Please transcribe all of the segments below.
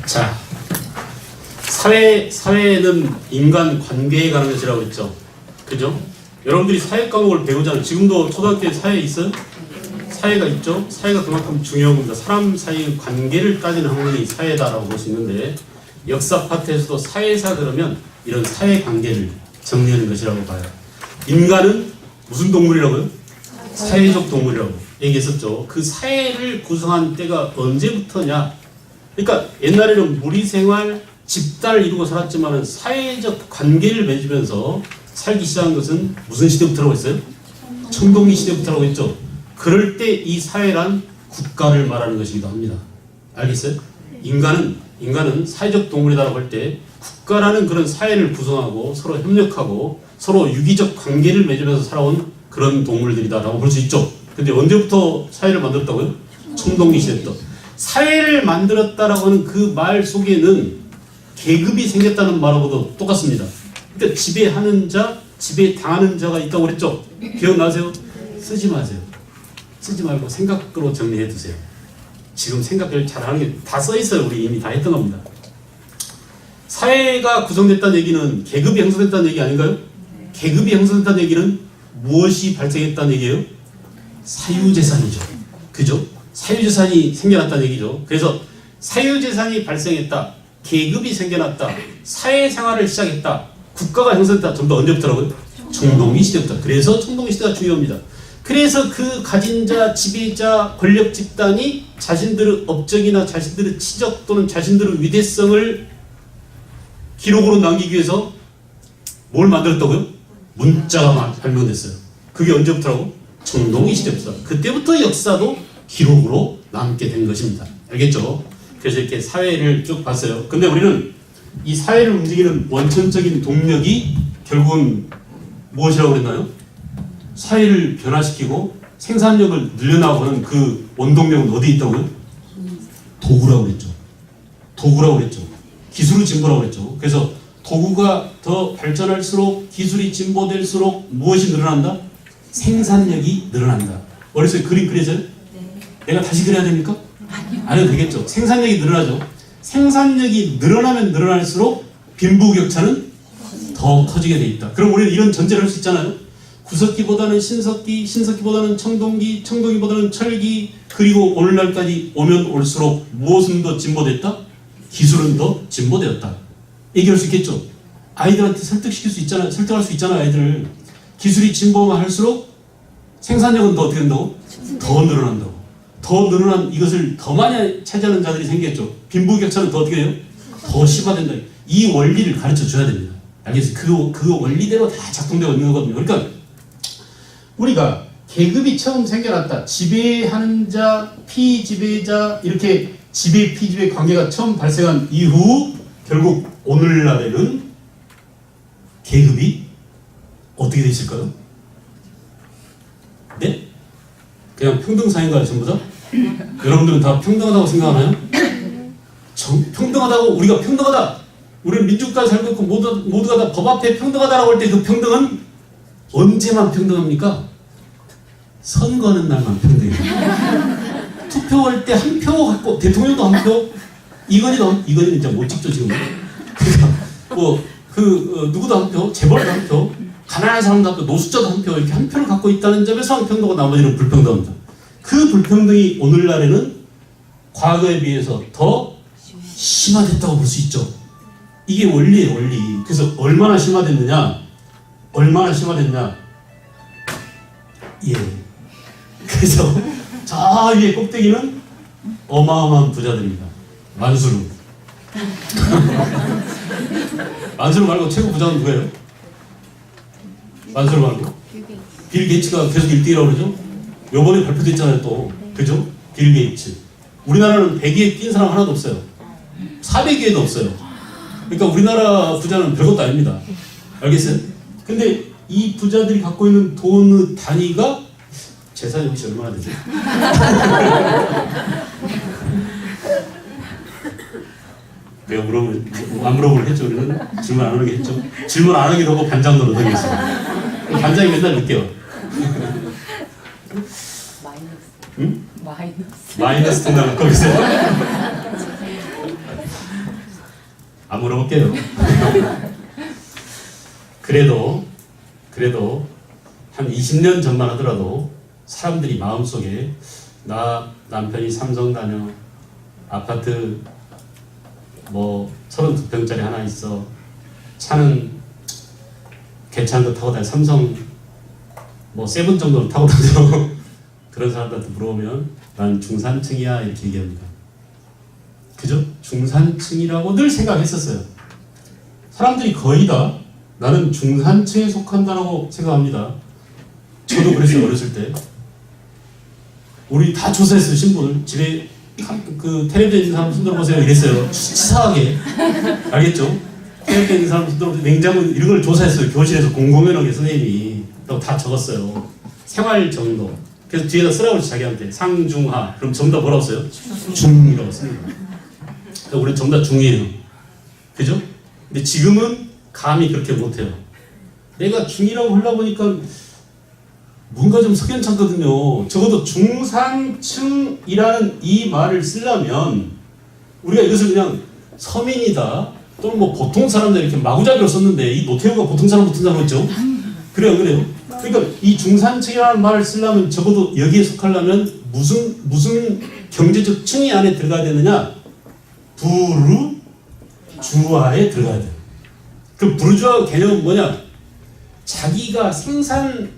자, 사회는 인간 관계에 관한 것이라고 했죠. 그죠? 여러분들이 사회 과목을 배우잖아요. 지금도 초등학교에 사회 있어요? 사회가 있죠? 사회가 그만큼 중요한 겁니다. 사람 사이의 관계를 따지는 학문이 사회다라고 볼 수 있는데, 역사 파트에서도 사회사 그러면 이런 사회 관계를 정리하는 것이라고 봐요. 인간은 무슨 동물이라고요? 사회적 동물이라고 얘기했었죠. 그 사회를 구성한 때가 언제부터냐? 그러니까 옛날에는 무리생활, 집단을 이루고 살았지만 사회적 관계를 맺으면서 살기 시작한 것은 무슨 시대부터라고 했어요? 청동기 시대부터라고 했죠. 그럴 때 이 사회란 국가를 말하는 것이기도 합니다. 알겠어요? 인간은 사회적 동물이라고 할 때 국가라는 그런 사회를 구성하고 서로 협력하고 서로 유기적 관계를 맺으면서 살아온 그런 동물들이다라고 볼 수 있죠. 근데 언제부터 사회를 만들었다고요? 청동기 시대부터. 사회를 만들었다라고 하는 그 말 속에는 계급이 생겼다는 말하고도 똑같습니다. 그러니까 지배하는 자, 지배당하는 자가 있다고 그랬죠. 기억나세요? 쓰지 마세요. 쓰지 말고 생각으로 정리해 두세요. 지금 생각을 잘하는 게 다 써 있어요. 우리 이미 다 했던 겁니다. 사회가 구성됐다는 얘기는 계급이 형성됐다는 얘기 아닌가요? 계급이 형성됐다는 얘기는 무엇이 발생했다는 얘기예요? 사유재산이죠. 그죠? 사유재산이 생겨났다는 얘기죠. 그래서 사유재산이 발생했다. 계급이 생겨났다. 사회생활을 시작했다. 국가가 형성됐다. 전부 언제부터라고요? 청동기 시대부터. 그래서 청동기 시대가 중요합니다. 그래서 그 가진 자, 지배자, 권력 집단이 자신들의 업적이나 자신들의 치적 또는 자신들의 위대성을 기록으로 남기기 위해서 뭘 만들었다고요? 문자가 발명됐어요. 그게 언제부터라고? 청동기 시대부터. 그때부터 역사도 기록으로 남게 된 것입니다. 알겠죠? 그래서 이렇게 사회를 쭉 봤어요. 근데 우리는 이 사회를 움직이는 원천적인 동력이 결국은 무엇이라고 그랬나요? 사회를 변화시키고 생산력을 늘려나가고 하는 그 원동력은 어디에 있다고요? 도구라고 그랬죠. 도구라고 그랬죠. 기술의 진보라고 그랬죠. 그래서 도구가 더 발전할수록 기술이 진보될수록 무엇이 늘어난다? 생산력이 늘어난다. 어렸을 때 그림 그려져요? 네. 내가 다시 그려야 됩니까? 아니요. 안 해도 되겠죠. 생산력이 늘어나죠. 생산력이 늘어나면 늘어날수록 빈부격차는 더 커지게 돼 있다. 그럼 우리는 이런 전제를 할 수 있잖아요. 구석기보다는 신석기, 신석기보다는 청동기, 청동기보다는 철기, 그리고 오늘날까지 오면 올수록 무엇은 더 진보됐다? 기술은 더 진보되었다. 얘기할 수 있겠죠. 아이들한테 설득시킬 수 있잖아요. 설득할 수 있잖아요. 아이들을. 기술이 진보만 할수록 생산력은 더 어떻게 된다고? 더 늘어난다고. 더 늘어난 이것을 더 많이 차지하는 자들이 생겼죠. 빈부격차는 더 어떻게 해요? 더 심화된다. 이 원리를 가르쳐 줘야 됩니다. 알겠어요? 그 원리대로 다 작동되어 있는 거거든요. 그러니까 우리가 계급이 처음 생겨났다. 지배하는 자, 피지배자 이렇게 지배, 피지배 관계가 처음 발생한 이후 결국 오늘날에는 계급이 어떻게 돼 있을까요? 네? 그냥 평등사회인가요, 전부 다? 여러분들은 다 평등하다고 생각하나요? 평등하다고, 우리가 평등하다! 우리는 민주국가에 살고 있고 모두가 다 법 앞에 평등하다라고 할 때 그 평등은 언제만 평등합니까? 선거는 날만 평등해요. 투표할 때 한 표 갖고, 대통령도 한 표, 이건희는 진짜 못 찍죠, 지금. 누구도 한 표, 재벌도 한 표, 가난한 사람도 한 표, 노숙자도 한 표, 이렇게 한 표를 갖고 있다는 점에서 평등하고 나머지는 불평등합니다. 그 불평등이 오늘날에는 과거에 비해서 더 심화됐다고 볼 수 있죠. 이게 원리예요, 원리. 그래서 얼마나 심화됐느냐? 예. 그래서 저 위에 꼭대기는 어마어마한 부자들입니다. 만수르. 만수르 말고 최고 부자는 누구예요? 만수르 말고? 빌 게이츠가 계속 1등이라고 그러죠? 요번에 발표됐잖아요, 또. 그죠? 빌 게이츠. 우리나라는 100위에 뛴 사람 하나도 없어요. 400위에도 없어요. 그러니까 우리나라 부자는 별것도 아닙니다. 알겠어요? 근데 이 부자들이 갖고 있는 돈의 단위가 재산이 혹시 얼마나 되죠? 내가 안 물어보려 했죠. 우리는 질문 안 하게 했죠. 질문 안 하기로 하고 반장 노릇 하겠어요. 반장이 맨날 늦게요. 마이너스. 응? 마이너스 통장을 거기서 안 물어볼게요. 그래도 한 20년 전만 하더라도 사람들이 마음속에 나 남편이 삼성 다녀, 아파트 뭐 32평짜리 하나 있어, 차는 괜찮은 거 타고 다녀, 삼성 뭐 세븐 정도는 타고 다녀. 그런 사람들한테 물어보면 난 중산층이야 이렇게 얘기합니다. 그죠? 중산층이라고 늘 생각했었어요. 사람들이 거의 다 나는 중산층에 속한다고 생각합니다. 저도 그랬어요. 어렸을 때 우리 다 조사했어요. 신분을 집에 그 텔레비전 있는 사람 손 들어보세요 이랬어요. 치사하게. 알겠죠? 텔레비전 있는 사람 손 들어보세요. 냉장고 이런 걸 조사했어요. 교실에서 공공연하게 선생님이 다 적었어요. 생활 정도. 그래서 뒤에다 쓰라고 자기한테 상중하. 그럼 전부 다 뭐라고 써요? 중이라고 씁니다. 우리 전부 다 중이에요. 그죠? 근데 지금은 감히 그렇게 못해요. 내가 중이라고 하려고 보니까 뭔가 좀 석연찮거든요. 적어도 중산층이라는 이 말을 쓰려면 우리가 이것을 그냥 서민이다 또는 뭐 보통 사람들 이렇게 마구잡이로 썼는데 이 노태우가 보통 사람 했죠? 그래요. 그러니까 이 중산층이라는 말을 쓰려면 적어도 여기에 속하려면 무슨 경제적 층이 안에 들어가야 되느냐? 부르주아에 들어가야 돼요. 그 부르주아 개념은 뭐냐? 자기가 생산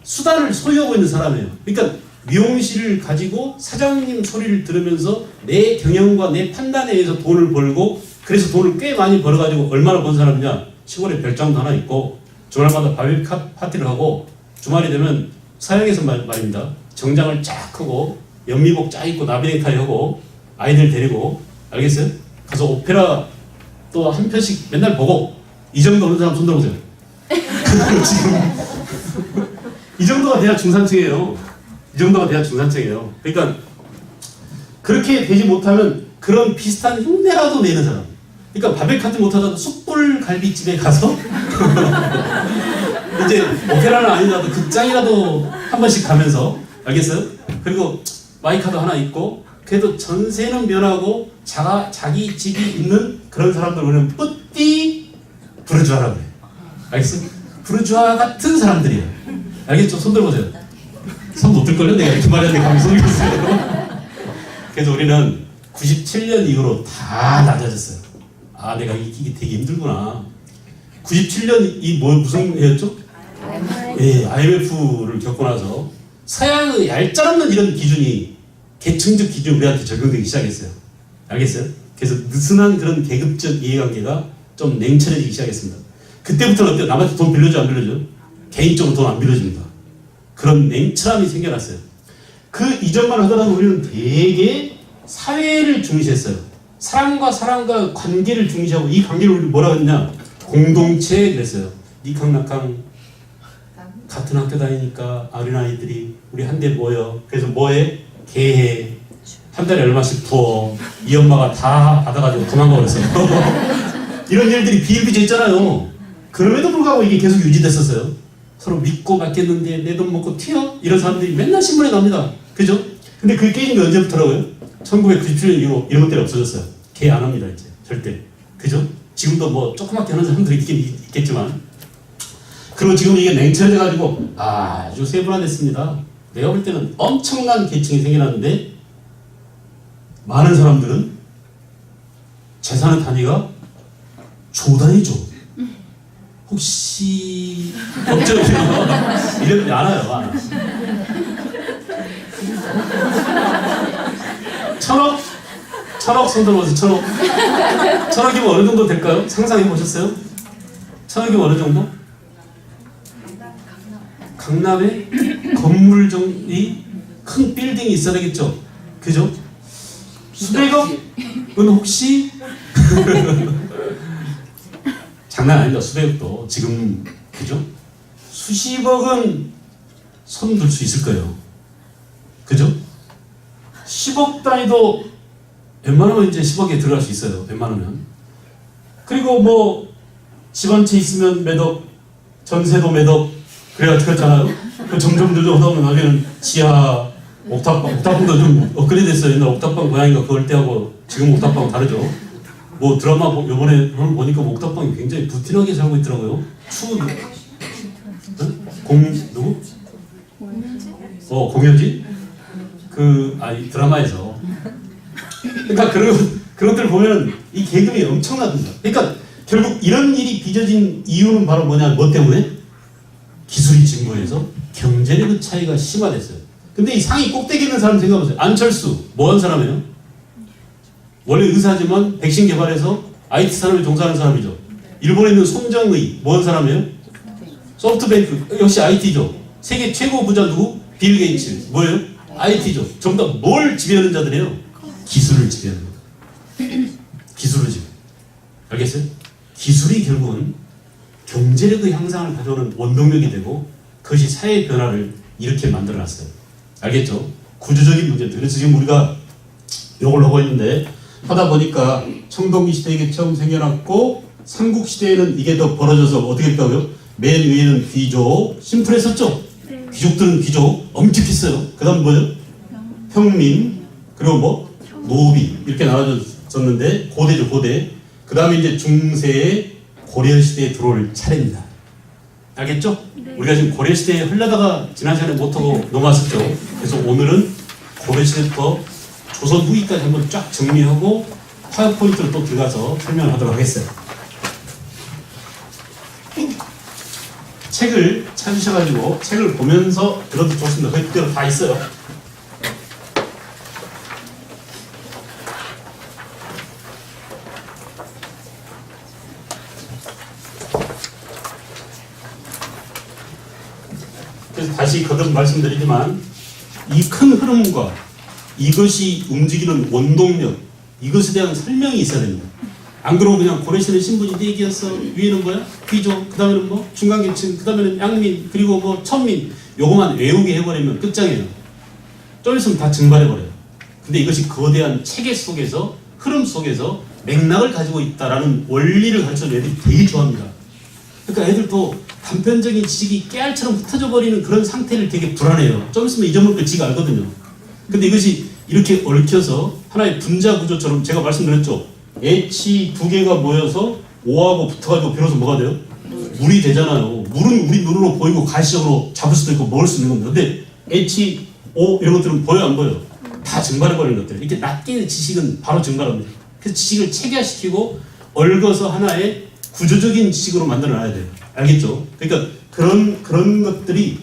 수단을 소유하고 있는 사람이에요. 그러니까 미용실을 가지고 사장님 소리를 들으면서 내 경영과 내 판단에 의해서 돈을 벌고 그래서 돈을 꽤 많이 벌어가지고 얼마나 번 사람이냐? 시골에 별장도 하나 있고 주말마다 바비큐 파티를 하고 주말이 되면 서양에서 말입니다. 정장을 쫙 하고 연미복 쫙 입고 나비넥타이 하고 아이들 데리고 알겠어요? 가서 오페라 또 한 편씩 맨날 보고 이 정도 어느 사람 손 들어보세요. 지금 이 정도가 돼야 중산층이에요. 이 정도가 돼야 중산층이에요. 그러니까 그렇게 되지 못하면 그런 비슷한 흉내라도 내는 사람. 그러니까 바베큐 못하다가 숯불 갈비집에 가서 이제 오페라는 아니라도 극장이라도 한 번씩 가면서 알겠어요? 그리고 마이카도 하나 있고 그래도 전세는 면하고 자기 집이 있는 그런 사람들 우리는 뿌띠 부르주아라고 해요. 알겠어? 부르주아 같은 사람들이에요. 알겠죠? 손 들어보세요. 손 못 들걸요? 내가 이렇게 말했는데 감히 손을 들었어요. 그래서 우리는 97년 이후로 다 낮아졌어요. 아, 내가 이게 되게 힘들구나. 97년 무슨 해였죠? 예, IMF를 겪고 나서 서양의 얄짤없는 이런 기준이 계층적 기준이 우리한테 적용되기 시작했어요. 알겠어요? 그래서 느슨한 그런 계급적 이해관계가 좀 냉철해지기 시작했습니다. 그때부터는 어때요? 남한테 돈 빌려줘 안 빌려줘? 개인적으로 돈 안 빌려줍니다. 그런 냉철함이 생겨났어요. 그 이전만 하더라도 우리는 되게 사회를 중시했어요. 사람과 사람과 관계를 중시하고 이 관계를 우리 뭐라고 했냐? 공동체 그랬어요. 니캉나캉 같은 학교 다니니까 어린아이들이 우리 한데 모여. 그래서 뭐해? 개해. 한 달에 얼마씩 부어. 이 엄마가 다 받아가지고 도망가 버렸어요. 이런 일들이 비일비재 있잖아요. 그럼에도 불구하고 이게 계속 유지됐었어요. 서로 믿고 맡겼는데 내 돈 먹고 튀어? 이런 사람들이 맨날 신문에 나옵니다. 그죠? 근데 그게 깨진 게 언제부터라고요? 1997년 이후로 이런 것들이 없어졌어요. 개 안 합니다 이제 절대. 그죠? 지금도 뭐 조그맣게 하는 사람들이 있겠지만 그리고 지금 이게 냉철해져가지고 아주 세분화됐습니다. 내가 볼 때는 엄청난 계층이 생겨났는데 많은 사람들은 재산의 단위가 조단위죠. 혹시 법적으로 이런 안 와요. 천억 손 들어보세요. 천억이면 어느 정도 될까요? 상상해 보셨어요? 천억이면 어느 정도? 강남에 건물이 큰 빌딩이 있어야 되겠죠? 그죠? 수백억은 혹시 장난 아닙니다. 수백억도 지금 그죠? 수십억은 손 들 수 있을 거예요. 그죠? 10억 단위도 웬만하면 이제 10억에 들어갈 수 있어요. 웬만하면. 그리고 뭐 집 한 채 있으면 몇 억, 전세도 몇 억, 그렇잖아요. 그 점점 늘어나다 보면 나중에는 지하 옥탑방도 좀 업그레이드 됐어요. 옛날 옥탑방 고양이가 그걸 때하고 지금 옥탑방은 다르죠. 뭐 드라마 요번에 보니까 옥탑방이 굉장히 부티나게 살고 있더라고요. 누구? 공효진? 이 드라마에서. 그러니까 그런 것들 보면 이 계급이 엄청나거든요. 그러니까 결국 이런 일이 빚어진 이유는 바로 뭐 때문에? 기술이 진보해서 경제력의 차이가 심화됐어요. 근데 이 상위 꼭대기 있는 사람 생각해보세요. 안철수, 뭐 한 사람이에요? 원래 의사지만 백신 개발해서 IT 산업에 종사하는 사람이죠. 일본에 있는 손정의, 뭐 한 사람이에요? 소프트뱅크, 역시 IT죠. 세계 최고 부자 누구? 빌 게이츠, 뭐예요? IT죠. 전부 다 뭘 지배하는 자들이에요? 기술을 지배하는 거예요. 기술을 지배. 알겠어요? 기술이 결국은 경제력의 향상을 가져오는 원동력이 되고 그것이 사회의 변화를 이렇게 만들어놨어요. 알겠죠? 구조적인 문제들. 그래서 지금 우리가 이걸 하고 있는데 하다 보니까 청동기 시대에 이게 처음 생겨났고 삼국시대에는 이게 더 벌어져서 어떻게 됐다고요? 맨 위에는 귀족, 심플했었죠? 귀족들은 귀족, 엄격했어요. 그 다음 뭐예요? 평민, 그리고 뭐? 노비 이렇게 나눠졌었는데 고대죠, 고대. 그 다음에 이제 중세의 고려시대에 들어올 차례입니다. 알겠죠? 네. 우리가 지금 고려시대에 흘러다가 지난 시간에 못하고 넘어왔었죠. 그래서 오늘은 고려시대부터 조선 후기까지 한번 쫙 정리하고 파워포인트로 또 들어가서 설명을 하도록 하겠어요. 책을 찾으셔가지고 책을 보면서 들어도 좋습니다. 거의 그대로 다 있어요. 그래서 다시 거듭 말씀드리지만 이 큰 흐름과 이것이 움직이는 원동력, 이것에 대한 설명이 있어야 됩니다. 안 그러면 그냥 고려시대 신분이 4개였어. 위에는 뭐야? 귀족, 그 다음에는 뭐? 중간계층, 그 다음에는 양민, 그리고 뭐 천민. 요거만 외우게 해버리면 끝장이에요. 좀 있으면 다 증발해버려요. 근데 이것이 거대한 체계 속에서, 흐름 속에서 맥락을 가지고 있다라는 원리를 가르쳐주는 애들이 되게 좋아합니다. 그러니까 애들도 단편적인 지식이 깨알처럼 흩어져 버리는 그런 상태를 되게 불안해요. 좀 있으면 잊어먹을 걸 지가 알거든요. 근데 이것이 이렇게 얽혀서 하나의 분자 구조처럼 제가 말씀드렸죠. H 2개가 모여서 O하고 붙어가지고 비로소 뭐가 돼요? 물이 되잖아요. 물은 우리 눈으로 보이고 가시적으로 잡을 수도 있고 먹을 수도 있는 겁니다. 근데 H, O 이런 것들은 보여 안 보여? 다 증발해버리는 것들. 이렇게 낮게 지식은 바로 증발합니다. 그래서 지식을 체계화시키고 얽어서 하나의 구조적인 지식으로 만들어놔야 돼요. 알겠죠? 그러니까 그런 것들이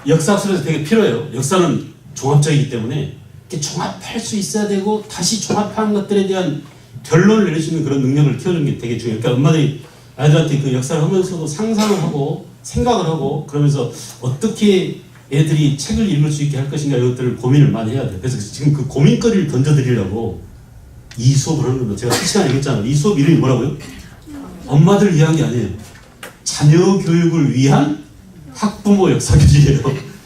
역사학술에서 되게 필요해요. 역사는 종합적이기 때문에 이렇게 종합할 수 있어야 되고 다시 종합한 것들에 대한 결론을 내릴 수 있는 그런 능력을 키워주는 게 되게 중요해요. 그러니까 엄마들이 아이들한테 그 역사를 하면서도 상상을 하고 생각을 하고 그러면서 어떻게 애들이 책을 읽을 수 있게 할 것인가 이것들을 고민을 많이 해야 돼요. 그래서 지금 그 고민거리를 던져드리려고 이 수업을 하는 겁니다. 제가 시간에 얘기했잖아요. 이 수업 이름이 뭐라고요? 엄마들을 위한 게 아니에요. 자녀 교육을 위한 학부모 역사교실이에요.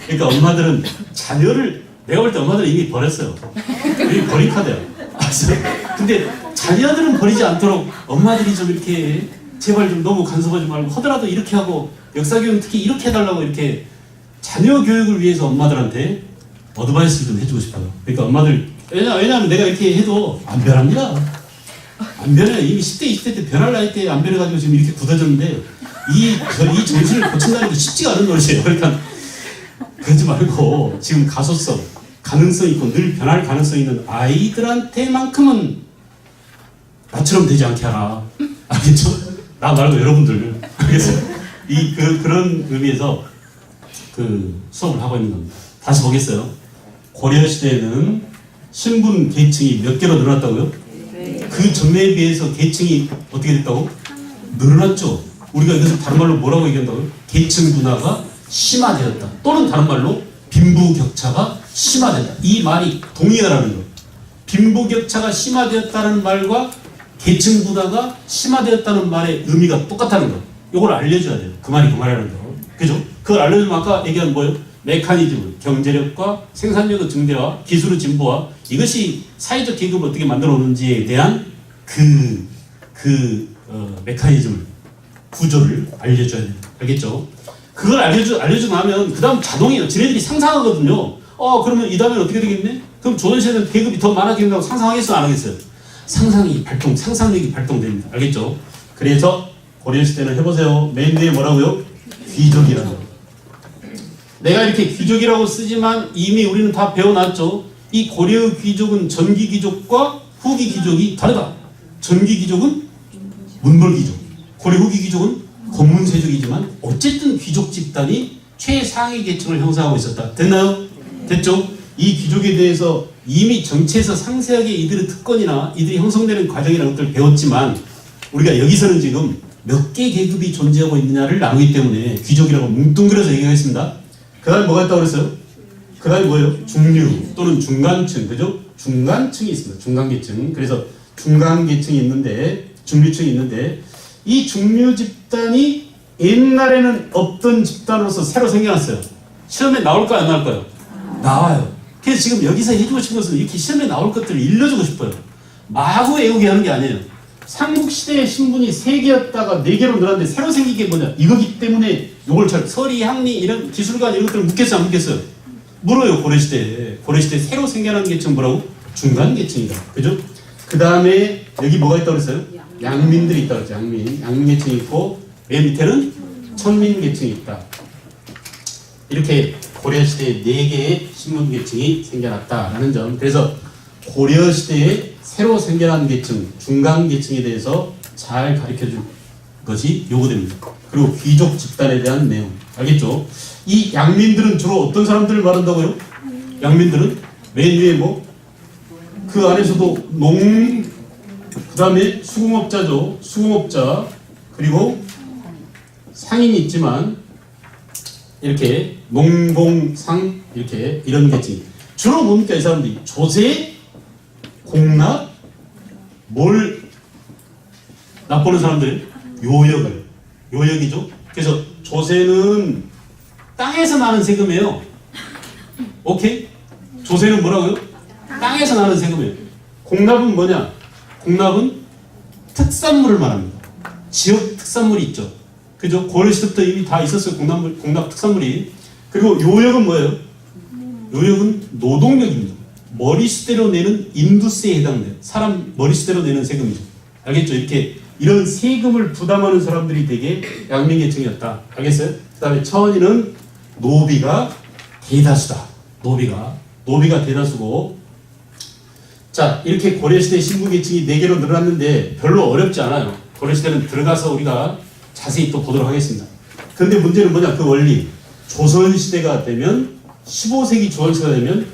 그러니까 엄마들은 자녀를 내가 볼 때 엄마들은 이미 버렸어요. 이미 버린 카드야. 근데 자녀들은 버리지 않도록 엄마들이 좀 이렇게 제발 좀 너무 간섭하지 말고 하더라도 이렇게 하고 역사교육은 특히 이렇게 해달라고 이렇게 자녀 교육을 위해서 엄마들한테 어드바이스를 좀 해주고 싶어요. 그러니까 엄마들 왜냐하면 내가 이렇게 해도 안 변합니다. 안 변해요. 이미 10대, 20대 때 변할 나이 때 안 변해가지고 지금 이렇게 굳어졌는데 이 정신을 고친다는 게 쉽지가 않은 노릇이에요. 그러니까 그러지 말고 지금 가소성, 가능성 있고 늘 변할 가능성 있는 아이들한테만큼은 나처럼 되지 않게 하라. 알겠죠? 나 말고 여러분들. 알겠어요? 그런 의미에서 그 수업을 하고 있는 겁니다. 다시 보겠어요. 고려시대에는 신분 계층이 몇 개로 늘어났다고요? 그 전에 비해서 계층이 어떻게 됐다고? 늘어났죠. 우리가 이것을 다른 말로 뭐라고 얘기한다고요? 계층 분화가 심화되었다. 또는 다른 말로 빈부격차가 심화된다. 이 말이 동의하라는 거예요. 빈부격차가 심화되었다는 말과 계층 분화가 심화되었다는 말의 의미가 똑같다는 거. 이걸 알려줘야 돼요. 그 말이라는 거. 그죠? 그걸 알려주면 아까 얘기한 뭐예요? 메커니즘, 경제력과 생산력의 증대와 기술의 진보와 이것이 사회적 계급을 어떻게 만들어 오는지에 대한 메커니즘, 구조를 알려줘야 돼요. 알겠죠? 그걸 알려주고 나면 그 다음 자동이에요. 지네들이 상상하거든요. 그러면 이 다음엔 어떻게 되겠네? 그럼 조선시대는 계급이 더 많아진다고 상상하겠어요? 안 하겠어요? 상상력이 발동됩니다. 알겠죠? 그래서 고려시대는 해보세요. 맨 위에 뭐라고요? 귀족이라고. 내가 이렇게 귀족이라고 쓰지만 이미 우리는 다 배워놨죠. 이 고려 귀족은 전기 귀족과 후기 귀족이 다르다. 전기 귀족은 문벌 귀족, 고려 후기 귀족은 권문세족이지만 어쨌든 귀족 집단이 최상위 계층을 형성하고 있었다. 됐나요? 됐죠? 이 귀족에 대해서 이미 정치에서 상세하게 이들의 특권이나 이들이 형성되는 과정이나 것들을 배웠지만 우리가 여기서는 지금 몇 개 계급이 존재하고 있느냐를 나누기 때문에 귀족이라고 뭉뚱그려서 얘기하겠습니다. 그 다음에 뭐가 있다고 그랬어요? 그 다음에 뭐예요? 중류 또는 중간층, 그죠? 중간층이 있습니다. 중간계층. 그래서 중간계층이 있는데, 중류층이 있는데, 이 중류 집단이 옛날에는 없던 집단으로서 새로 생겨났어요. 시험에 나올까요? 안 나올까요? 나와요. 그래서 지금 여기서 해주고 싶은 것은 이렇게 시험에 나올 것들을 일러주고 싶어요. 마구 외우게 하는 게 아니에요. 삼국시대의 신분이 3개였다가 4개로 늘었는데 새로 생긴 게 뭐냐? 이거기 때문에 요걸 서리, 항리 이런 기술관 이런 것들을 묻겠어요? 안 묻겠어요? 물어요. 고려시대에. 고려시대에 새로 생겨난 계층 뭐라고? 중간계층이다. 그죠? 그 다음에 여기 뭐가 있다고 그랬어요? 양민들이 있다고 그랬죠. 양민계층이 있고 맨 밑에는 천민계층이 있다. 이렇게 고려시대에 4개의 신분계층이 생겨났다라는 점. 그래서 고려시대에 새로 생겨난 계층, 중간계층에 대해서 잘 가르쳐줄 것이 요구됩니다. 그리고 귀족 집단에 대한 내용. 알겠죠? 이 양민들은 주로 어떤 사람들을 말한다고요? 양민들은 맨 위에 뭐? 그 안에서도 그 다음에 수공업자죠. 수공업자. 그리고 상인이 있지만 이렇게 농공상 이렇게 이런 계층. 주로 뭡니까 이 사람들이? 조세, 공납, 뭘 납보는 사람들? 요역이죠. 그래서 조세는 땅에서 나는 세금이에요. 오케이? 조세는 뭐라고요? 땅에서 나는 세금이에요. 공납은 뭐냐? 공납은 특산물을 말합니다. 지역 특산물이 있죠. 그죠? 고려시대부터 이미 다 있었어요. 공납 특산물이. 그리고 요역은 뭐예요? 요역은 노동력입니다. 머리수대로 내는 인두세에 해당돼요. 사람 머리수대로 내는 세금이죠. 알겠죠? 이렇게 이런 세금을 부담하는 사람들이 되게 양민계층이었다. 알겠어요? 그 다음에 천인은 노비가 대다수다. 노비가 대다수고. 자, 이렇게 고려시대 신분계층이 4개로 늘어났는데 별로 어렵지 않아요. 고려시대는 들어가서 우리가 자세히 또 보도록 하겠습니다. 근데 문제는 뭐냐? 그 원리. 조선시대가 되면 15세기 조선시대가 되면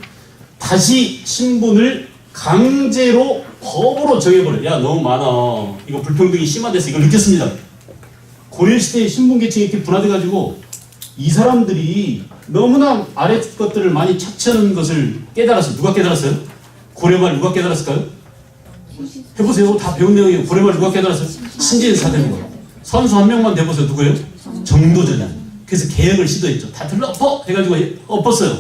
다시 신분을 강제로 법으로 정해버려요. 야, 너무 많아. 이거 불평등이 심화돼서 이걸 느꼈습니다. 고려시대의 신분계층이 이렇게 분화돼가지고 이 사람들이 너무나 아래 것들을 많이 착취하는 것을 깨달았어요. 누가 깨달았어요? 고려말 누가 깨달았을까요? 해보세요. 다 배운 내용이에요. 고려말 누가 깨달았어요? 신진사대부가. 선수 한 명만 대보세요. 누구예요? 정도전이. 그래서 개혁을 시도했죠. 다 들러엎어! 해가지고 엎었어요.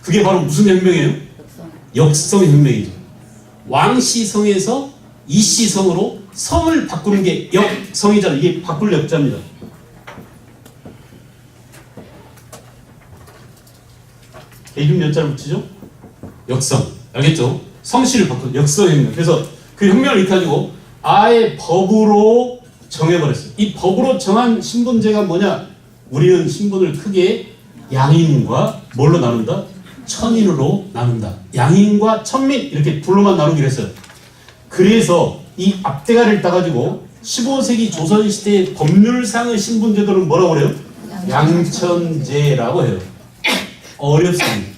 그게 바로 무슨 혁명이에요? 역성혁명이죠. 왕시성에서 이시성으로 성을 바꾸는 게 역성이잖아요. 이게 바꿀 역자입니다. 대중 여자를 붙이죠? 역성. 알겠죠? 성씨를 바꾸는 역성혁명. 그래서 그 혁명을 이렇게 가지고 아예 법으로 정해버렸어요. 이 법으로 정한 신분제가 뭐냐? 우리는 신분을 크게 양인과 뭘로 나눈다? 천인으로 나눈다. 양인과 천민 이렇게 둘로만 나누기로 했어요. 그래서 이 앞대가리를 따가지고 15세기 조선시대의 법률상의 신분제도는 뭐라고 그래요? 양천제라고 해요. 어렵습니다.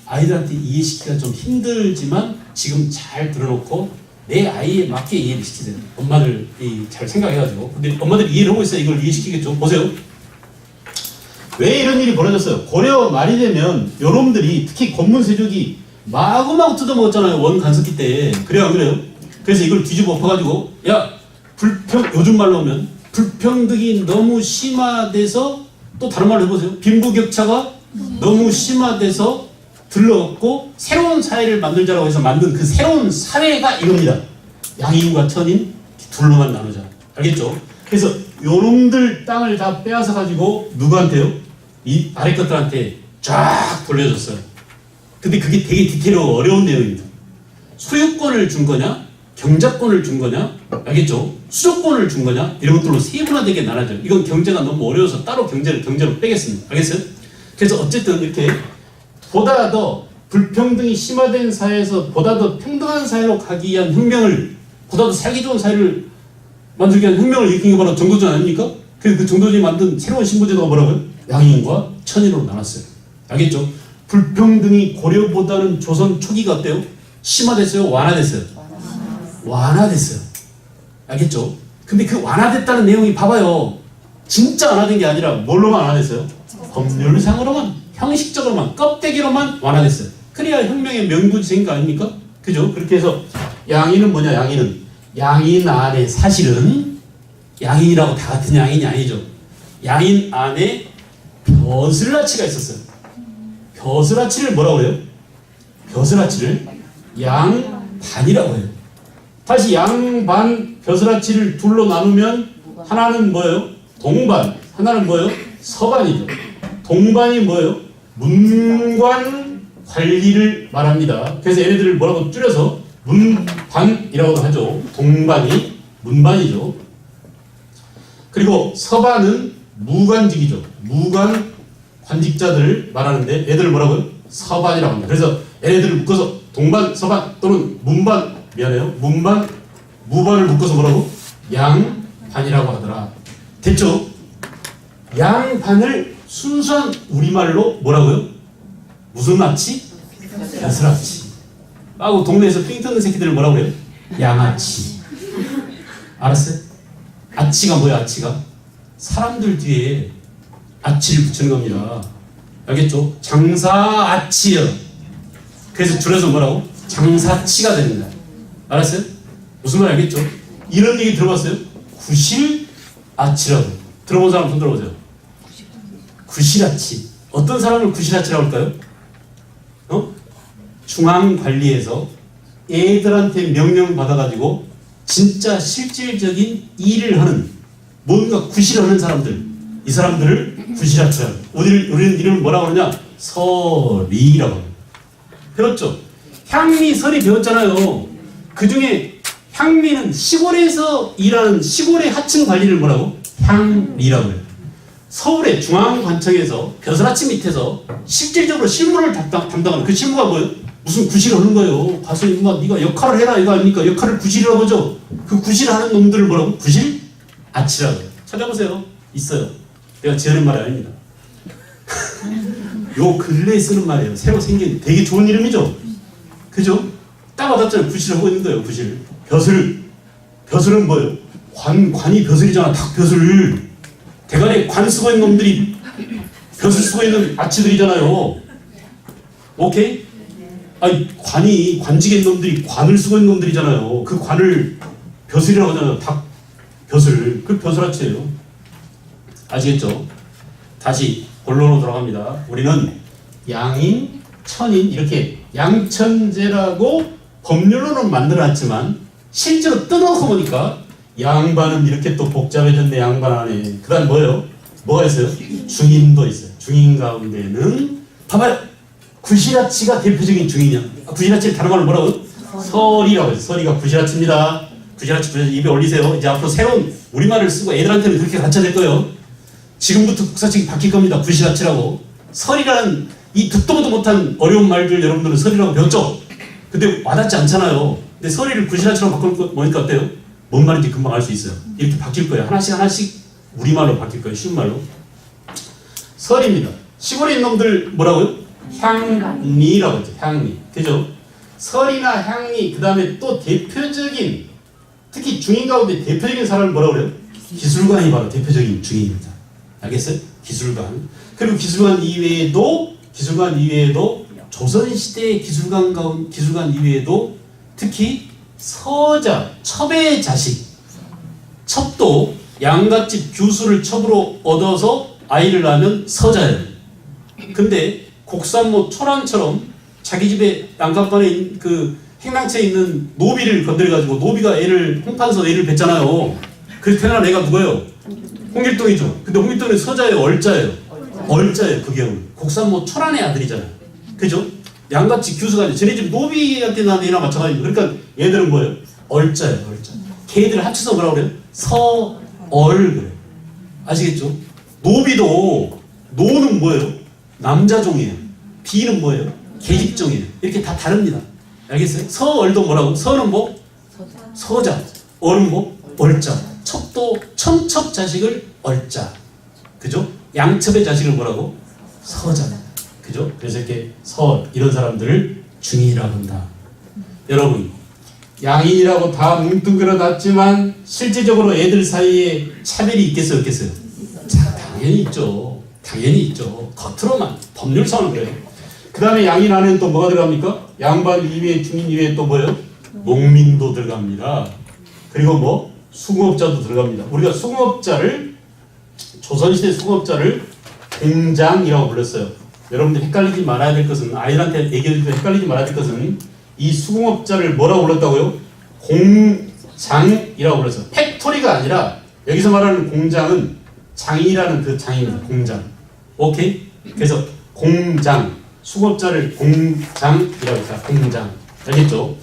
아이들한테 이해시키기가 좀 힘들지만 지금 잘 들어놓고 내 아이에 맞게 이해를 시키세요. 엄마들 잘 생각해가지고. 근데 엄마들이 이해를 하고 있어요. 이걸 이해시키겠죠. 보세요. 왜 이런 일이 벌어졌어요? 고려 말이 되면 여러분들이 특히 권문세족이 마구마구 뜯어먹었잖아요. 원간섭기 때. 그래요 안 그래요? 그래서 이걸 뒤집어 엎어가지고 야 요즘 말로 하면 불평등이 너무 심화돼서 또 다른 말로 해보세요. 빈부격차가 너무 심화돼서 들러엎고 새로운 사회를 만들자라고 해서 만든 그 새로운 사회가 이겁니다. 양인과 천인 둘로만 나누자. 알겠죠? 그래서 요놈들 땅을 다 빼앗아 가지고 누구한테요? 이 아래 것들한테 쫙 돌려줬어요. 근데 그게 되게 디테일하고 어려운 내용입니다. 소유권을 준 거냐, 경작권을 준 거냐, 알겠죠? 수조권을 준 거냐, 이런 것들로 세분화되게 나눠져. 이건 경제가 너무 어려워서 따로 경제로 빼겠습니다. 알겠어요? 그래서 어쨌든 이렇게 보다 더 불평등이 심화된 사회에서 보다 더 평등한 사회로 가기 위한 혁명을, 보다 더 살기 좋은 사회를 만들기 위한 혁명을 일으킨 게 바로 정도전 아닙니까? 그래서 그 정도전이 만든 새로운 신분제도가 뭐라고요? 양인과 천인으로 나눴어요. 알겠죠? 불평등이 고려보다는 조선 초기가 어때요? 심화됐어요? 완화됐어요? 완화됐어요. 알겠죠? 근데 그 완화됐다는 내용이 봐봐요. 진짜 완화된 게 아니라 뭘로만 완화됐어요? 법률상으로만, 형식적으로만, 껍데기로만 완화됐어요. 그래야 혁명의 명분이 생긴 거 아닙니까? 그죠? 그렇게 해서 양인은 뭐냐? 양인 안에 사실은 양인이라고 다 같은 양인이 아니죠. 양인 안에 벼슬아치가 있었어요. 벼슬아치를 뭐라고 해요? 벼슬아치를 양반이라고 해요. 다시 양반 벼슬아치를 둘로 나누면 하나는 뭐예요? 동반, 하나는 뭐예요? 서반이죠. 동반이 뭐예요? 문관 관리를 말합니다. 그래서 얘네들을 뭐라고 줄여서 문반이라고도 하죠. 동반이 문반이죠. 그리고 서반은 무관직이죠. 무관 관직자들을 말하는데 얘들을 뭐라고요? 서반이라고 합니다. 그래서 얘네들을 묶어서 동반, 서반 또는 문반, 미안해요. 문반, 무반을 묶어서 뭐라고? 양반이라고 하더라. 됐죠? 양반을 순수한 우리말로 뭐라고요? 무슨 아치? 벼슬아치. 하고 동네에서 삥 뜯는 새끼들을 뭐라고 그래요? 양아치. 알았어요? 아치가 뭐야? 아치가? 사람들 뒤에 아치를 붙이는 겁니다. 알겠죠? 장사아치요. 그래서 줄여서 뭐라고? 장사치가 됩니다. 알았어요? 무슨 말 알겠죠? 이런 얘기 들어봤어요? 구실아치라고. 들어본 사람 손 들어보세요. 구실아치. 어떤 사람을 구실아치라고 할까요? 중앙관리에서 애들한테 명령 받아가지고 진짜 실질적인 일을 하는, 뭔가 구실을 하는 사람들, 이 사람들을 구실아치라고. 우리는 이름을 뭐라고 하느냐? 서리라고 합니다. 배웠죠? 향리, 서리 배웠잖아요. 그 중에 향리는 시골에서 일하는 시골의 하층 관리를 뭐라고? 향리라고 해요. 서울의 중앙관청에서 벼슬아치 밑에서 실질적으로 실무를 담당하는 그 실무가 뭐예요? 무슨 구실을 하는 거예요. 가서 인마 네가 역할을 해라 이거 아닙니까? 역할을 구실이라고 하죠. 그 구실을 하는 놈들을 뭐라고? 구실아치라고 해요. 찾아보세요. 있어요. 내가 지어낸 말이 아닙니다. 요 근래에 쓰는 말이에요. 새로 생긴 되게 좋은 이름이죠? 그죠? 딱 와닿잖아요. 구실을 하고 있는 거예요. 구실. 벼슬은 뭐예요? 관이 벼슬이잖아. 닭 벼슬. 대가리에 관 쓰고 있는 놈들이 벼슬 쓰고 있는 아치들이잖아요. 오케이? 아니 관직에 있는 놈들이 관을 쓰고 있는 놈들이잖아요. 그 관을 벼슬이라고 하잖아요. 닭 벼슬. 그 벼슬아치예요. 아시겠죠? 다시 본론으로 돌아갑니다. 우리는 양인, 천인 이렇게 양천제라고 법률로는 만들어놨지만 실제로 뜯어서 보니까 양반은 이렇게 또 복잡해졌네. 양반 안에. 그 다음 뭐예요? 뭐가 있어요? 중인도 있어요. 중인 가운데는 봐봐요. 구실아치가 대표적인 중인이야. 구실아치를 다른 말로 뭐라고? 서리라고 해서 서리가 구실아치입니다. 구실아치 입에 올리세요. 이제 앞으로 새로운 우리말을 쓰고 애들한테는 그렇게 가르쳐야 될 거예요. 지금부터 국사책이 바뀔 겁니다. 구실아치라고. 설이라는 이 듣도 보도 못한 어려운 말들 여러분들은 설이라고 배웠죠? 근데 와닿지 않잖아요. 근데 설이를 구실아치라고 바꾸니까 어때요? 뭔 말인지 금방 알 수 있어요. 이렇게 바뀔 거예요. 하나씩 우리말로 바뀔 거예요. 쉬운 말로. 설입니다. 시골에 있는 놈들 뭐라고요? 향리라고 했죠. 향리. 그죠? 설이나 향리, 그 다음에 또 대표적인, 특히 중인 가운데 대표적인 사람을 뭐라고 그래요? 기술관이 바로 대표적인 중인입니다. 알겠어요? 기술관. 그리고 기술관 이외에도 조선시대의 기술관 이외에도 특히 서자, 첩의 자식, 첩도 양갓집 규수를 첩으로 얻어서 아이를 낳으면 서자예요. 근데 곡산모 초란처럼 자기 집에 난간간에 그 행랑채에 있는 노비를 건드려가지고 노비가 홍판서 애를 뵀잖아요. 그래서 태어난 애가 누구예요? 홍길동이죠. 근데 홍길동은 서자예요? 얼자예요? 얼자예요. 그 경우는 곡산모 초란의 아들이잖아요. 그죠? 양같이 규수가 아니라 저희 집 노비한테 난 얘나 마찬가지입니다. 그러니까 얘들은 뭐예요? 얼자예요, 얼자. 걔들 합쳐서 뭐라고 그래요? 서얼 그래요. 아시겠죠? 노비도 노는 뭐예요? 남자종이에요. 비는 뭐예요? 계집종이에요. 이렇게 다 다릅니다. 알겠어요? 서얼도 뭐라고? 서는 뭐? 서자. 얼은 뭐? 얼자. 첩도 천첩 자식을 얼자. 그죠? 양첩의 자식을 뭐라고? 서자. 그죠? 그래서 이렇게 서 이런 사람들을 중인이라고 한다. 여러분, 양인이라고 다 뭉뚱그려 놨지만 실제적으로 애들 사이에 차별이 있겠어요, 없겠어요? 자, 당연히 있죠. 당연히 있죠. 겉으로만 법률상은 그래요. 그 다음에 양인 안에는 또 뭐가 들어갑니까? 양반 이외에 중인 이외에 또 뭐예요? 농민도 들어갑니다. 그리고 뭐? 수공업자도 들어갑니다. 우리가 수공업자를 조선시대 수공업자를 공장이라고 불렀어요. 여러분들 헷갈리지 말아야 될 것은 아이들한테 얘기해줄 때 헷갈리지 말아야 될 것은 이 수공업자를 뭐라고 불렀다고요? 공장이라고 불렀어요. 팩토리가 아니라 여기서 말하는 공장은 장이라는 그 장입니다. 공장. 오케이? 그래서 공장 수공업자를 공장이라고 했다. 공장. 알겠죠?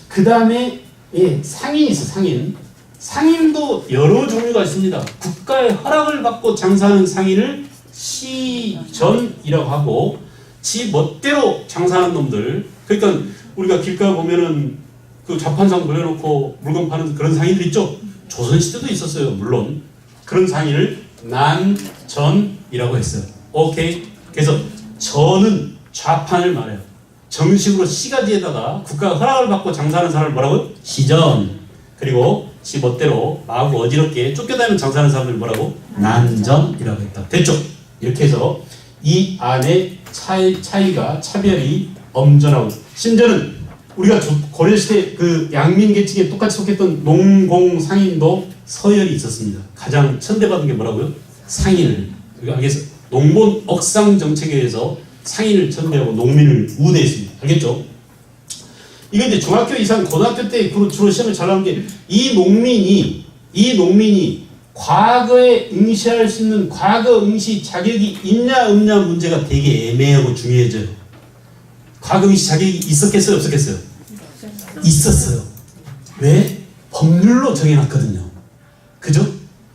그 다음에 예, 상인이 있어. 상인. 상인도 여러 종류가 있습니다. 국가의 허락을 받고 장사하는 상인을 시전이라고 하고 지 멋대로 장사하는 놈들. 그러니까 우리가 길가 보면은 그 자판상 돌려놓고 물건 파는 그런 상인들 있죠. 조선시대도 있었어요. 물론 그런 상인을 난전이라고 했어요. 오케이. 그래서 전은 좌판을 말해요. 정식으로 시가 뒤에다가 국가 허락을 받고 장사하는 사람을 뭐라고요? 시전. 그리고 지 멋대로 마구 어지럽게 쫓겨다니는 장사하는 사람들 뭐라고? 난전이라고 했다. 됐죠? 이렇게 해서 이 안에 차이가 차별이 엄전하고 심지어는 우리가 고려시대 그 양민계층에 똑같이 속했던 농공상인도 서열이 있었습니다. 가장 천대받은 게 뭐라고요? 상인을. 알겠어요? 농본 억상 정책에 의해서 상인을 천대하고 농민을 우대했습니다. 알겠죠? 이거 이제 중학교 이상 고등학교 때 주로 시험에 잘 나오는 게 이 농민이 과거에 응시할 수 있는 과거 응시 자격이 있냐 없냐 문제가 되게 애매하고 중요해져요. 과거 응시 자격이 있었겠어요? 없었겠어요? 있었어요. 왜? 법률로 정해놨거든요. 그죠?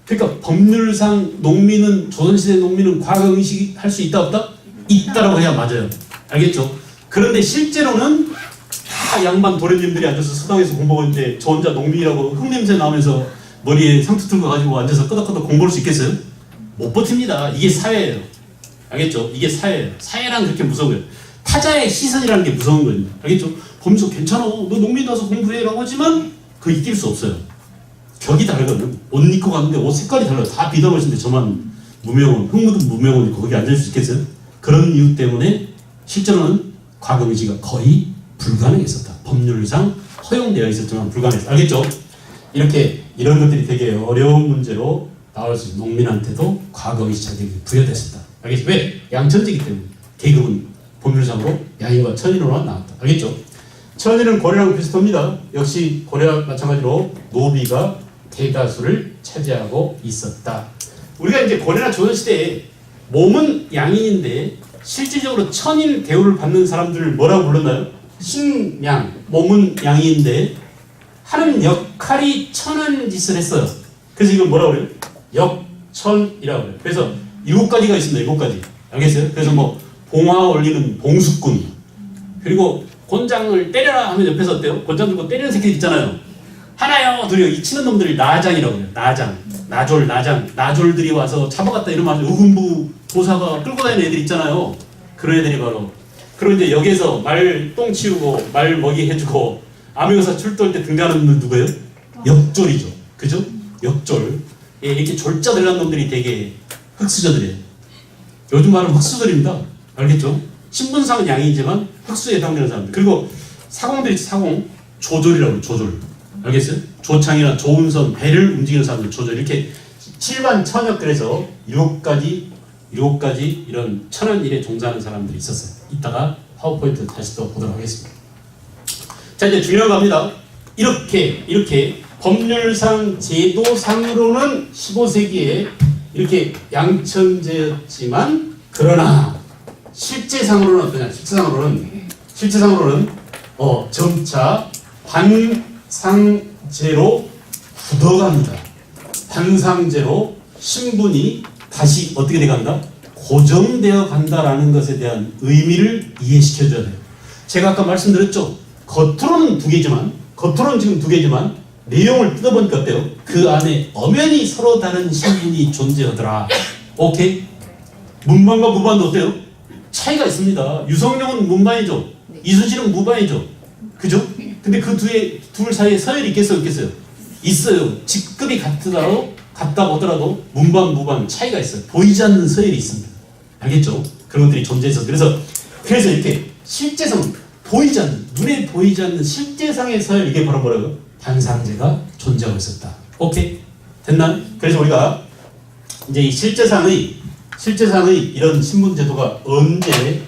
그러니까 법률상 농민은 조선시대 농민은 과거 응시 할 수 있다 없다? 있다라고 해야 맞아요. 알겠죠? 그런데 실제로는 다 양반 도련님들이 앉아서 서당에서 공부하고 있는데 저 혼자 농민이라고 흙냄새 나면서 머리에 상투 틀고 가지고 앉아서 끄덕끄덕 공부할 수 있겠어요? 못 버팁니다. 이게 사회예요. 알겠죠? 이게 사회예요. 사회란 그렇게 무서워요. 타자의 시선이라는 게 무서운 거예요. 알겠죠? 범수 괜찮아. 너 농민 와서 공부해 라고 하지만 그거 이길 수 없어요. 격이 다르거든요. 옷 입고 갔는데 옷 색깔이 달라요. 다 비단 옷인데 저만 무명원, 흙 묻은 무명원 입고 거기 앉을 수 있겠어요? 그런 이유 때문에 실제로는 과거 의지가 거의 불가능했었다. 법률상 허용되어 있었지만 불가능했다. 알겠죠? 이렇게 이런 것들이 되게 어려운 문제로 나올 수 있는 농민한테도 과거 의지 자격이 부여됐었다. 알겠죠? 왜? 양천지기 때문에. 계급은 법률상으로 양인과 천인으로만 나왔다. 알겠죠? 천인은 고려랑 비슷합니다. 역시 고려와 마찬가지로 노비가 대다수를 차지하고 있었다. 우리가 이제 고려나 조선시대에 몸은 양인인데 실질적으로 천인 대우를 받는 사람들을 뭐라고 불렀나요? 신양, 몸은 양인인데 하는 역할이 천한 짓을 했어요. 그래서 이걸 뭐라고 그래요? 역천이라고 그래요. 그래서 7가지가 있습니다. 7가지. 알겠어요? 그래서 뭐 봉화 올리는 봉숙군, 그리고 곤장을 때려라 하면 옆에서 어때요? 곤장 들고 때리는 새끼들 있잖아요. 하나요, 둘이요. 이 치는 놈들이 나장이라고 해요. 나장, 나졸, 나장, 나졸들이 와서 잡아갔다 이러면 아주 의금부 도사가 끌고 다니는 애들 있잖아요. 그런 애들이 바로. 그리고 이제 여기에서 말 똥 치우고 말 먹이 해주고 암행어사 출두할 때 등장하는 놈은 누구예요? 역졸이죠. 그죠? 역졸. 예, 이렇게 졸자들란 놈들이 되게 흑수저들이에요. 요즘 말하면 흑수들입니다. 알겠죠? 신분상은 양이지만 흑수에 해당되는 사람들. 그리고 사공들 있지, 사공. 조졸이라고 해요. 조졸. 알겠어요? 조창이나 조운선, 배를 움직이는 사람들, 조졸. 이렇게 칠반 천역들에서 7가지 이런 천한 일에 종사하는 사람들이 있었어요. 이따가 파워포인트 다시 또 보도록 하겠습니다. 자, 이제 중요한 겁니다. 이렇게 법률상 제도상으로는 15세기에 이렇게 양천제였지만 그러나 실제상으로는 어떠냐? 실제상으로는 실제상으로는 점차 반상제로 굳어갑니다. 반상제로 신분이 다시 어떻게 돼간다? 고정되어 간다라는 것에 대한 의미를 이해시켜줘야 돼요. 제가 아까 말씀드렸죠. 겉으로는 지금 두 개지만 내용을 뜯어보니까 어때요? 그 안에 엄연히 서로 다른 신분이 존재하더라. 오케이? 문반과 무반도 어때요? 차이가 있습니다. 유성룡은 문반이죠. 이순신은 무반이죠. 그죠? 근데 그 둘 사이에 서열이 있겠어요? 없겠어요? 있어요. 직급이 같다고 하더라도 문반, 무반 차이가 있어요. 보이지 않는 서열이 있습니다. 알겠죠? 그런 것들이 존재해서. 그래서 이렇게 실제상 보이지 않는, 눈에 보이지 않는 실제상의 서열, 이게 바로 뭐라고요? 반상제가 존재하고 있었다. 오케이? 됐나? 그래서 우리가 이제 이 실제상의 이런 신분제도가 언제,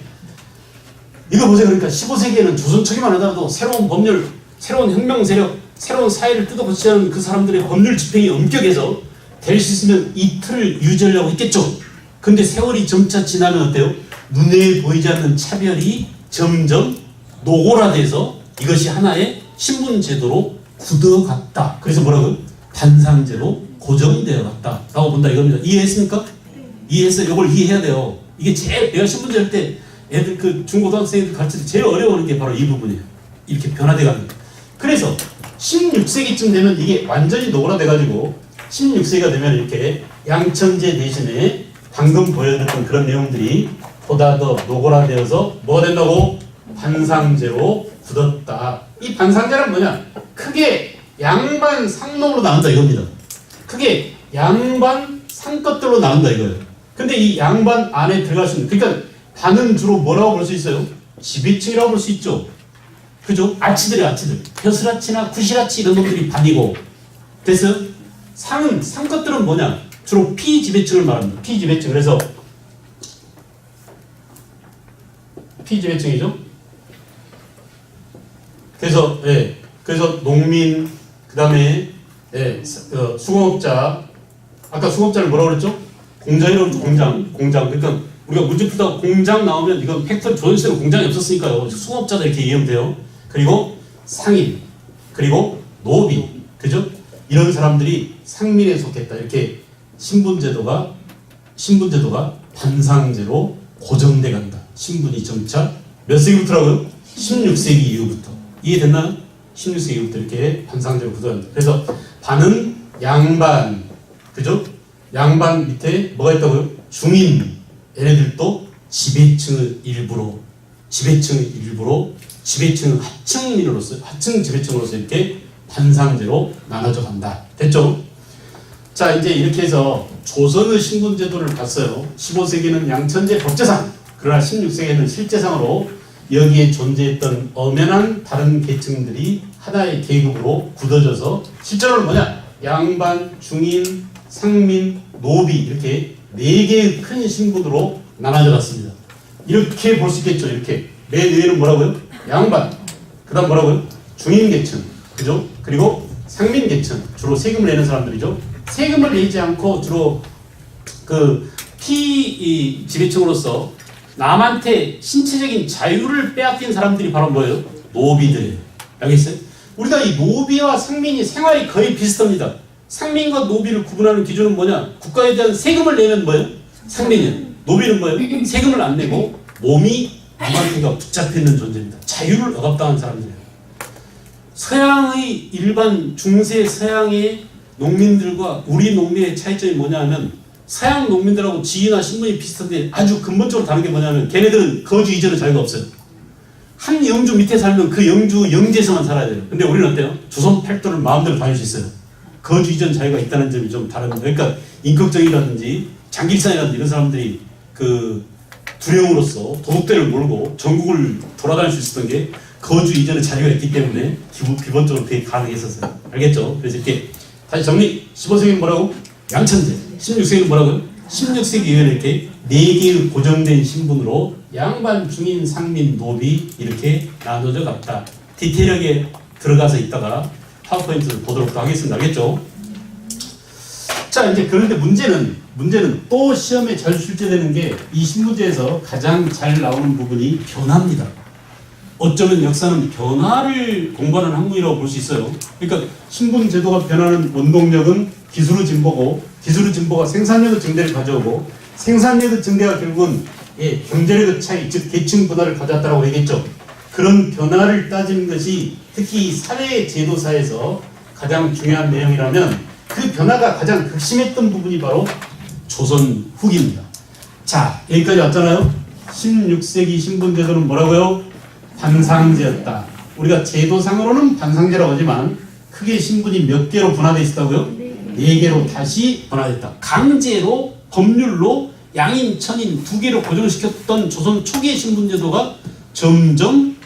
이거 보세요. 그러니까 15세기에는 조선 초기만 하더라도 새로운 법률, 새로운 혁명 세력, 새로운 사회를 뜯어고치자는 그 사람들의 법률 집행이 엄격해서 될 수 있으면 이 틀을 유지하려고 했겠죠. 근데 세월이 점차 지나면 어때요? 눈에 보이지 않는 차별이 점점 노골화돼서 이것이 하나의 신분제도로 굳어갔다. 그래서 뭐라고요? 반상제로 고정되어 갔다 라고 본다 이겁니다. 이해했습니까? 이해했어요. 이걸 이해해야 돼요. 이게 제일, 내가 신분제 할 때 애들 그 중고등학생들 가르칠 때 제일 어려워하는 게 바로 이 부분이에요. 이렇게 변화돼 가는 거. 그래서 16세기쯤 되면 이게 완전히 노골화돼가지고 16세기가 되면 이렇게 양천제 대신에 방금 보여드렸던 그런 내용들이 보다 더 노골화되어서 뭐가 된다고? 반상제로 굳었다. 이 반상제란 뭐냐? 크게 양반 상론으로 나눈다 이겁니다. 크게 양반 상것들로 나눈다 이거예요. 근데 이 양반 안에 들어갈 수 있는, 그러니까 반은 주로 뭐라고 볼 수 있어요? 지배층이라고 볼 수 있죠. 그죠? 아치들이 아치들. 벼슬아치나 구실아치 이런 놈들이 반이고. 됐어요? 상것들은 뭐냐? 주로 피지배층을 말합니다. 피지배층. 그래서 피지배층이죠. 그래서 그래서 농민, 그다음에 수공업자. 아까 수공업자를 뭐라고 그랬죠? 공장이라고 그랬죠. 공장. 그러니까 우리가 문제 풀다가 공장 나오면 이건 팩토리 조선시대는 공장이 없었으니까요. 수공업자들 이렇게 이해하면 돼요. 그리고 상인, 그리고 노비, 그죠? 이런 사람들이 상민에 속했다. 이렇게 신분제도가 반상제로 고정돼 간다. 신분이 점차 몇 세기부터라고요? 16세기 이후부터. 이해됐나요? 16세기 이후부터 이렇게 반상제로 굳어간다. 그래서 반은 양반, 그죠? 양반 밑에 뭐가 있다고요? 중인. 얘네들도 지배층 하층 지배층으로서 이렇게 반상제로 나눠져 간다. 됐죠? 자, 이제 이렇게 해서 조선의 신분제도를 봤어요. 15세기는 양천제 법제상, 그러나 16세기에는 실제상으로 여기에 존재했던 엄연한 다른 계층들이 하나의 계급으로 굳어져서 실제로는 뭐냐? 양반, 중인, 상민, 노비 이렇게 네 개의 큰 신분으로 나눠져 갔습니다. 이렇게 볼 수 있겠죠. 이렇게 맨 위에는 뭐라고요? 양반. 그 다음 뭐라고요? 중인계층. 그죠? 그리고 상민계층. 주로 세금을 내는 사람들이죠. 세금을 내지 않고 주로 그 피지배층으로서 남한테 신체적인 자유를 빼앗긴 사람들이 바로 뭐예요? 노비들이에요. 알겠어요? 우리가 이 노비와 상민이 생활이 거의 비슷합니다. 상민과 노비를 구분하는 기준은 뭐냐? 국가에 대한 세금을 내면 뭐예요? 상민이에요. 노비는 뭐예요? 세금을 안 내고 몸이 남한테가 붙잡혀 있는 존재입니다. 자유를 억압당한 사람들이에요. 서양의 일반 중세 서양의 농민들과 우리 농민의 차이점이 뭐냐 하면 서양 농민들하고 지위나 신분이 비슷한데 아주 근본적으로 다른 게 뭐냐면 걔네들은 거주 이전의 자유가 없어요. 한 영주 밑에 살면 그 영주 영지에서만 살아야 돼요. 근데 우리는 어때요? 조선 팔도를 마음대로 다닐 수 있어요. 거주 이전 자유가 있다는 점이 좀 다릅니다. 그러니까 인격적이라든지 장길산이라든지 이런 사람들이 그 두령으로서 도둑대를 몰고 전국을 돌아다닐 수 있었던 게 거주 이전의 자유가 있기 때문에 기본적으로 그게 가능했었어요. 알겠죠? 그래서 이렇게 다시 정리. 15세기는 뭐라고? 양천제. 16세기는 뭐라고요? 16세기 이후에는 이렇게 네 개의 고정된 신분으로 양반, 중인, 상민, 노비 이렇게 나눠져 갔다. 디테일하게 들어가서 있다가 파워포인트를 보도록 하겠습니다. 알겠죠? 자, 이제 그런데 문제는 또 시험에 잘 출제되는 게 이 신문제에서 가장 잘 나오는 부분이 변화입니다. 어쩌면 역사는 변화를 공부하는 학문이라고 볼 수 있어요. 그러니까 신분 제도가 변하는 원동력은 기술의 진보고, 기술의 진보가 생산력의 증대를 가져오고, 생산력의 증대가 결국은 경제력의 차이, 즉 계층 분화를 가져왔다고 얘기했죠. 그런 변화를 따지는 것이 특히 사회 제도사에서 가장 중요한 내용이라면, 그 변화가 가장 극심했던 부분이 바로 조선 후기입니다. 자, 여기까지 왔잖아요. 16세기 신분제도는 뭐라고요? 반상제였다. 우리가 제도상으로는 반상제라고 하지만 크게 신분이 몇 개로 분화되어 있었다고요? 4개로 다시 분화됐다. 강제로 법률로 양인, 천인 2개로 고정시켰던 조선 초기의 신분제도가 점점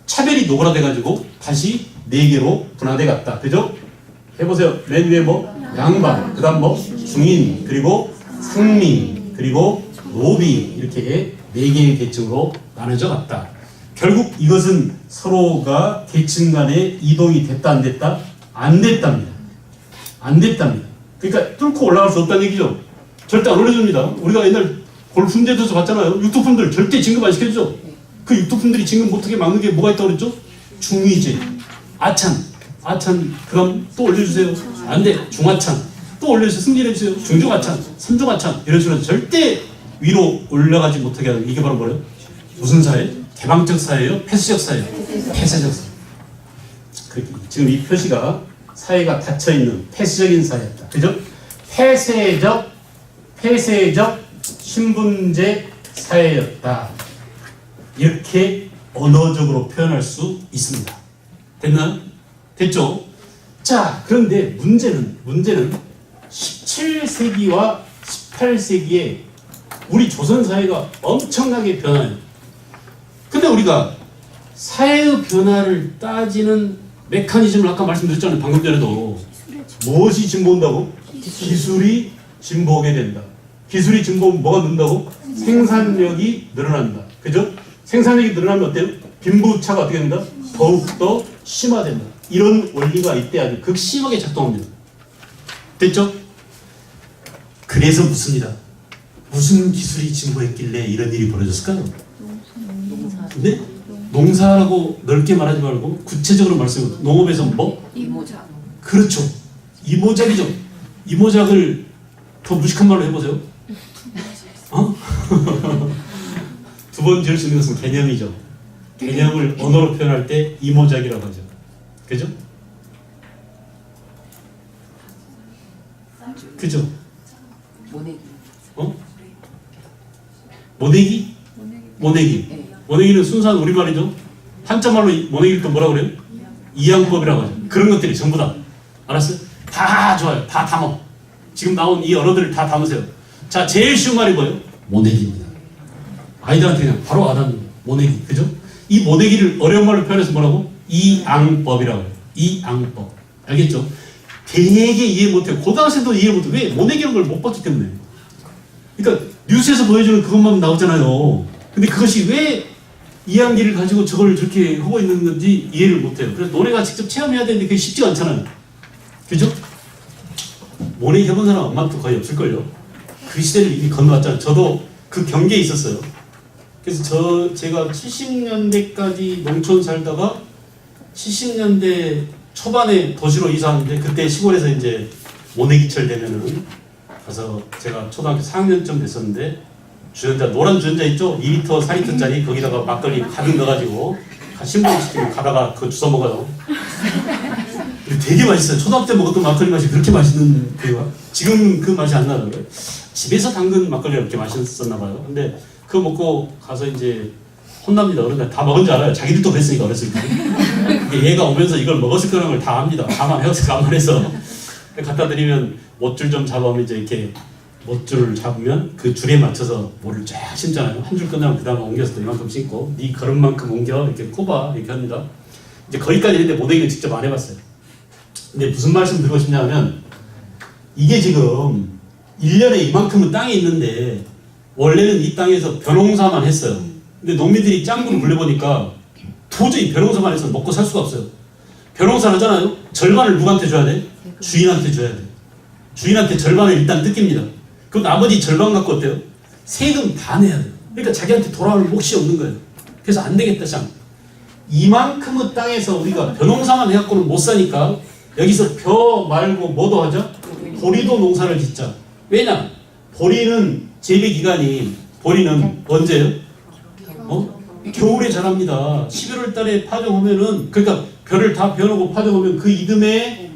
차별이 노골화돼가지고 다시 4개로 분화돼 갔다. 그죠? 해보세요. 맨 위에 뭐? 양반, 그 다음 뭐? 중인, 그리고 상민, 그리고 노비, 이렇게 4개의 계층으로 나눠져 갔다. 결국 이것은 서로가 계층 간에 이동이 됐다 안 됐다? 안 됐답니다. 안 됐답니다. 그러니까 뚫고 올라갈 수 없다는 얘기죠. 절대 안 올려줍니다. 우리가 옛날 골품제도에서 봤잖아요. 육토품들 절대 진급 안 시켜주죠. 그 육토품들이 진급 못하게 막는 게 뭐가 있다고 그랬죠? 중위제, 아찬, 그럼 또 올려주세요. 안 돼. 중하찬, 또 올려주세요. 승진해주세요. 중중하찬, 삼중하찬, 이런 식으로 절대 위로 올라가지 못하게 하는, 이게 바로 뭐예요? 무슨 사회? 개방적 사회예요? 폐쇄적 사회예요? 폐쇄적 사회. 그렇게 지금 이 표시가 사회가 닫혀있는 폐쇄적인 사회였다. 그죠? 폐쇄적 신분제 사회였다. 이렇게 언어적으로 표현할 수 있습니다. 됐나요? 됐죠? 자, 그런데 문제는 17세기와 18세기에 우리 조선 사회가 엄청나게 변화해요. 근데 우리가 사회의 변화를 따지는 메커니즘을 아까 말씀드렸잖아요. 방금 전에도. 무엇이 진보한다고? 기술이 진보하게 된다. 기술이 진보하면 뭐가 는다고? 생산력이 늘어난다. 그죠? 생산력이 늘어나면 어때요? 빈부차가 어떻게 된다? 더욱더 심화된다. 이런 원리가 이때 아주 극심하게 작동합니다. 됐죠? 그래서 묻습니다. 무슨 기술이 진보했길래 이런 일이 벌어졌을까요? 네? 농사라고 넓게 말하지 말고 구체적으로 말씀해. 농업에서 뭐? 이모작. 그렇죠. 이모작이죠. 이모작을 더 무식한 말로 해보세요. 어? 두 번 지을 수 있는 것은 개념이죠. 개념을 언어로 표현할 때 이모작이라고 하죠. 그죠? 그죠? 모내기. 어? 모내기? 모내기. 네. 모내기는 순수한 우리말이죠. 한자말로 모내기를 또 뭐라고 그래요? 이양법이라고 하죠. 그런 것들이 전부 다. 알았어요? 다 좋아요. 다 담아. 지금 나온 이 언어들을 다 담으세요. 자, 제일 쉬운 말이 뭐예요? 모내기입니다. 아이들한테 그냥 바로 와닿는 거예요. 모내기. 그죠? 이 모내기를 어려운 말로 표현해서 뭐라고? 이앙법이라고 해요. 이앙법. 알겠죠? 되게 이해 못해요. 고등학생도 이해 못해요. 왜? 모내기라는 걸 못 봤기 때문에. 그러니까 뉴스에서 보여주는 그것만 나오잖아요. 근데 그것이 왜 이해한계를 가지고 저걸 저렇게 하고 있는 건지 이해를 못해요. 그래서 노래가 직접 체험해야 되는데 그게 쉽지가 않잖아요. 그죠? 모내기 해본 사람 엄마도 거의 없을걸요. 그 시대를 이미 건너왔잖아요. 저도 그 경계에 있었어요. 그래서 제가 70년대까지 농촌 살다가 70년대 초반에 도시로 이사하는데, 그때 시골에서 이제 모내기철 되면은 가서 제가 초등학교 4학년쯤 됐었는데, 주전자, 노란 주전자 있죠? 2리터, 4리터짜리 거기다가 막걸리 가득 넣어가지고 신분시키고 가다가 그거 주워 먹어요. 되게 맛있어요. 초등학교 때 먹었던 막걸리 맛이 그렇게 맛있는 거예요. 지금 그 맛이 안 나더라고요. 집에서 담근 막걸리가 그렇게 맛있었나 봐요. 근데 그거 먹고 가서 이제 혼납니다. 어른들 다 먹은 줄 알아요. 자기들도 그랬으니까 어렸을 때. 얘가 오면서 이걸 먹었을 거라는 걸 다 압니다. 감안해서 갖다 드리면 못줄 좀 잡으면 이제 이렇게 못줄을 잡으면 그 줄에 맞춰서 모를 쫙 심잖아요. 한 줄 끝나면 그 다음에 옮겨서 또 이만큼 심고 네 걸음만큼 옮겨 이렇게 꼽아 이렇게 합니다. 이제 거기까지 했는데 모내기는 직접 안 해봤어요. 근데 무슨 말씀 드리고 싶냐면, 이게 지금 1년에 이만큼은 땅이 있는데 원래는 이 땅에서 벼농사만 했어요. 근데 농민들이 짱구를 굴려보니까 도저히 벼농사만 해서 먹고 살 수가 없어요. 벼농사를 하잖아요. 절반을 누구한테 줘야 돼? 주인한테 줘야 돼. 주인한테 절반을 일단 뜯깁니다. 그럼 나머지 절반 갖고 어때요? 세금 다 내야 돼요. 그러니까 자기한테 돌아올 몫이 없는 거예요. 그래서 안 되겠다 참. 이만큼의 땅에서 우리가 벼농사만 해갖고는 못 사니까 여기서 벼 말고 뭐도 하자? 보리도 농사를 짓자. 왜냐? 보리는 재배기간이 보리는 언제요? 겨울에 자랍니다. 11월 달에 파종하면은, 그러니까 벼를 다 베어놓고 파종하면 그 이듬해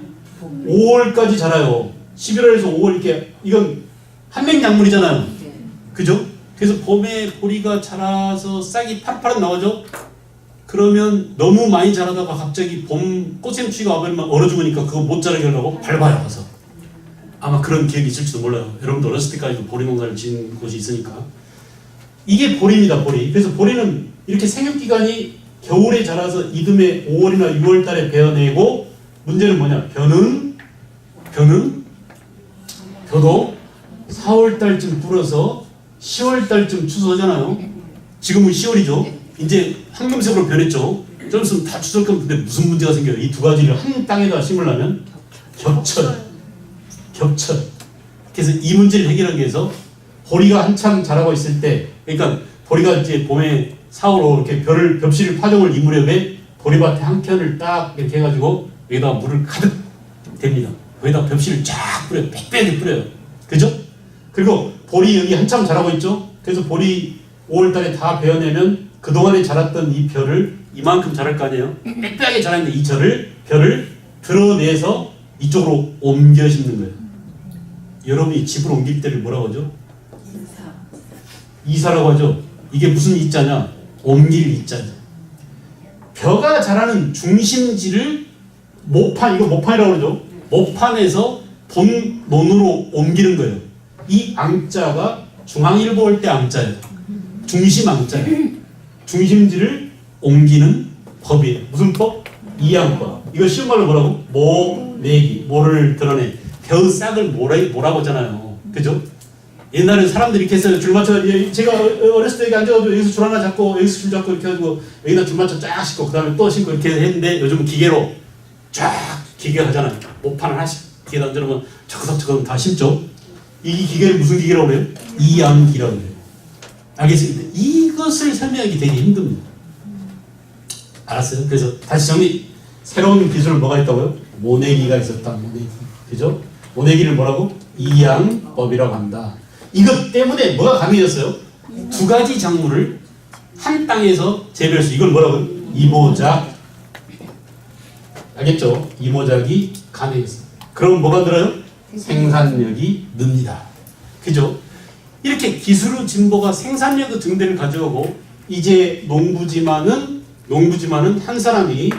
5월까지 자라요. 11월에서 5월 이렇게, 이건 한맹약물이잖아요. 그죠? 그래서 봄에 보리가 자라서 싹이 파릇파릇 나오죠? 그러면 너무 많이 자라다가 갑자기 봄 꽃샘추위가 와버리면 얼어 죽으니까 그거 못 자라게 하려고 밟아요, 가서. 아마 그런 기억이 있을지도 몰라요. 여러분도 어렸을 때까지도 보리 농사를 지은 곳이 있으니까. 이게 보리입니다, 보리. 그래서 보리는 이렇게 생육기간이 겨울에 자라서 이듬해 5월이나 6월 달에 베어내고, 문제는 뭐냐? 벼도 4월 달쯤 불어서 10월 달쯤 추수하잖아요. 지금은 10월이죠. 이제 황금색으로 변했죠. 좀 있으면 다 추수할 건데 근데 무슨 문제가 생겨요? 이 두 가지를 한 땅에다 심으려면 겹쳐요. 그래서 이 문제를 해결하기 위해서 보리가 한참 자라고 있을 때, 그러니까 보리가 이제 봄에 4월, 5월 이렇게 벽실 파종을 이 무렵에 보리밭에 한 켠을 딱 이렇게 해가지고 여기다가 물을 가득 댑니다. 여기다가 벽실을 쫙 뿌려요. 빽빽이 뿌려요. 그죠? 그리고 보리 여기 한참 자라고 있죠? 그래서 보리 5월 달에 다 베어내면 그동안에 자랐던 이 벼를 이만큼 자랄 거 아니에요? 빽빽하게 자랐는데 이 벼를 드러내서 이쪽으로 옮겨 심는 거예요. 여러분이 집을 옮길 때를 뭐라고 하죠? 이사라고 하죠. 이게 무슨 이자냐? 옮길 이자죠. 벼가 자라는 중심지를 모판, 이거 모판이라고 그러죠. 모판에서 본논으로 옮기는 거예요. 이 앙자가 중앙일보 할 때 앙자예요. 중심 앙자예요. 중심지를 옮기는 법이에요. 무슨 법? 이양법. 이거 쉬운 말로 뭐라고? 모내기. 모를 드러내. 벼 싹을 모라고 하잖아요. 그죠? 옛날에 사람들이 이렇게 했어요. 줄 맞춰. 제가 어렸을 때 여기 앉아가지고 여기서 줄 하나 잡고 여기서 줄 잡고 이렇게 해가지고 여기다 줄 맞춰 쫙 싣고 그 다음에 또 싣고 이렇게 했는데 요즘은 기계로 쫙 기계 하잖아요. 모판 하나씩 기계에 던져놓으면 저거저거 다 심죠. 이 기계를 무슨 기계라고 해요? 이양기라고 해요. 알겠습니다. 이것을 설명하기 되게 힘듭니다. 알았어요? 그래서 다시 정리. 새로운 기술 뭐가 있다고요? 모내기가 있었다. 모내기. 그죠? 모내기를 뭐라고? 이양법이라고 한다. 이것 때문에 뭐가 가능해졌어요? 두 가지 작물을 한 땅에서 재배할 수. 이걸 뭐라고요? 이모작. 알겠죠? 이모작이 가능했어요. 그럼 뭐가 늘어요? 생산력이 늡니다. 그죠? 이렇게 기술의 진보가 생산력의 증대를 가져오고, 이제 농부지만은 한 사람이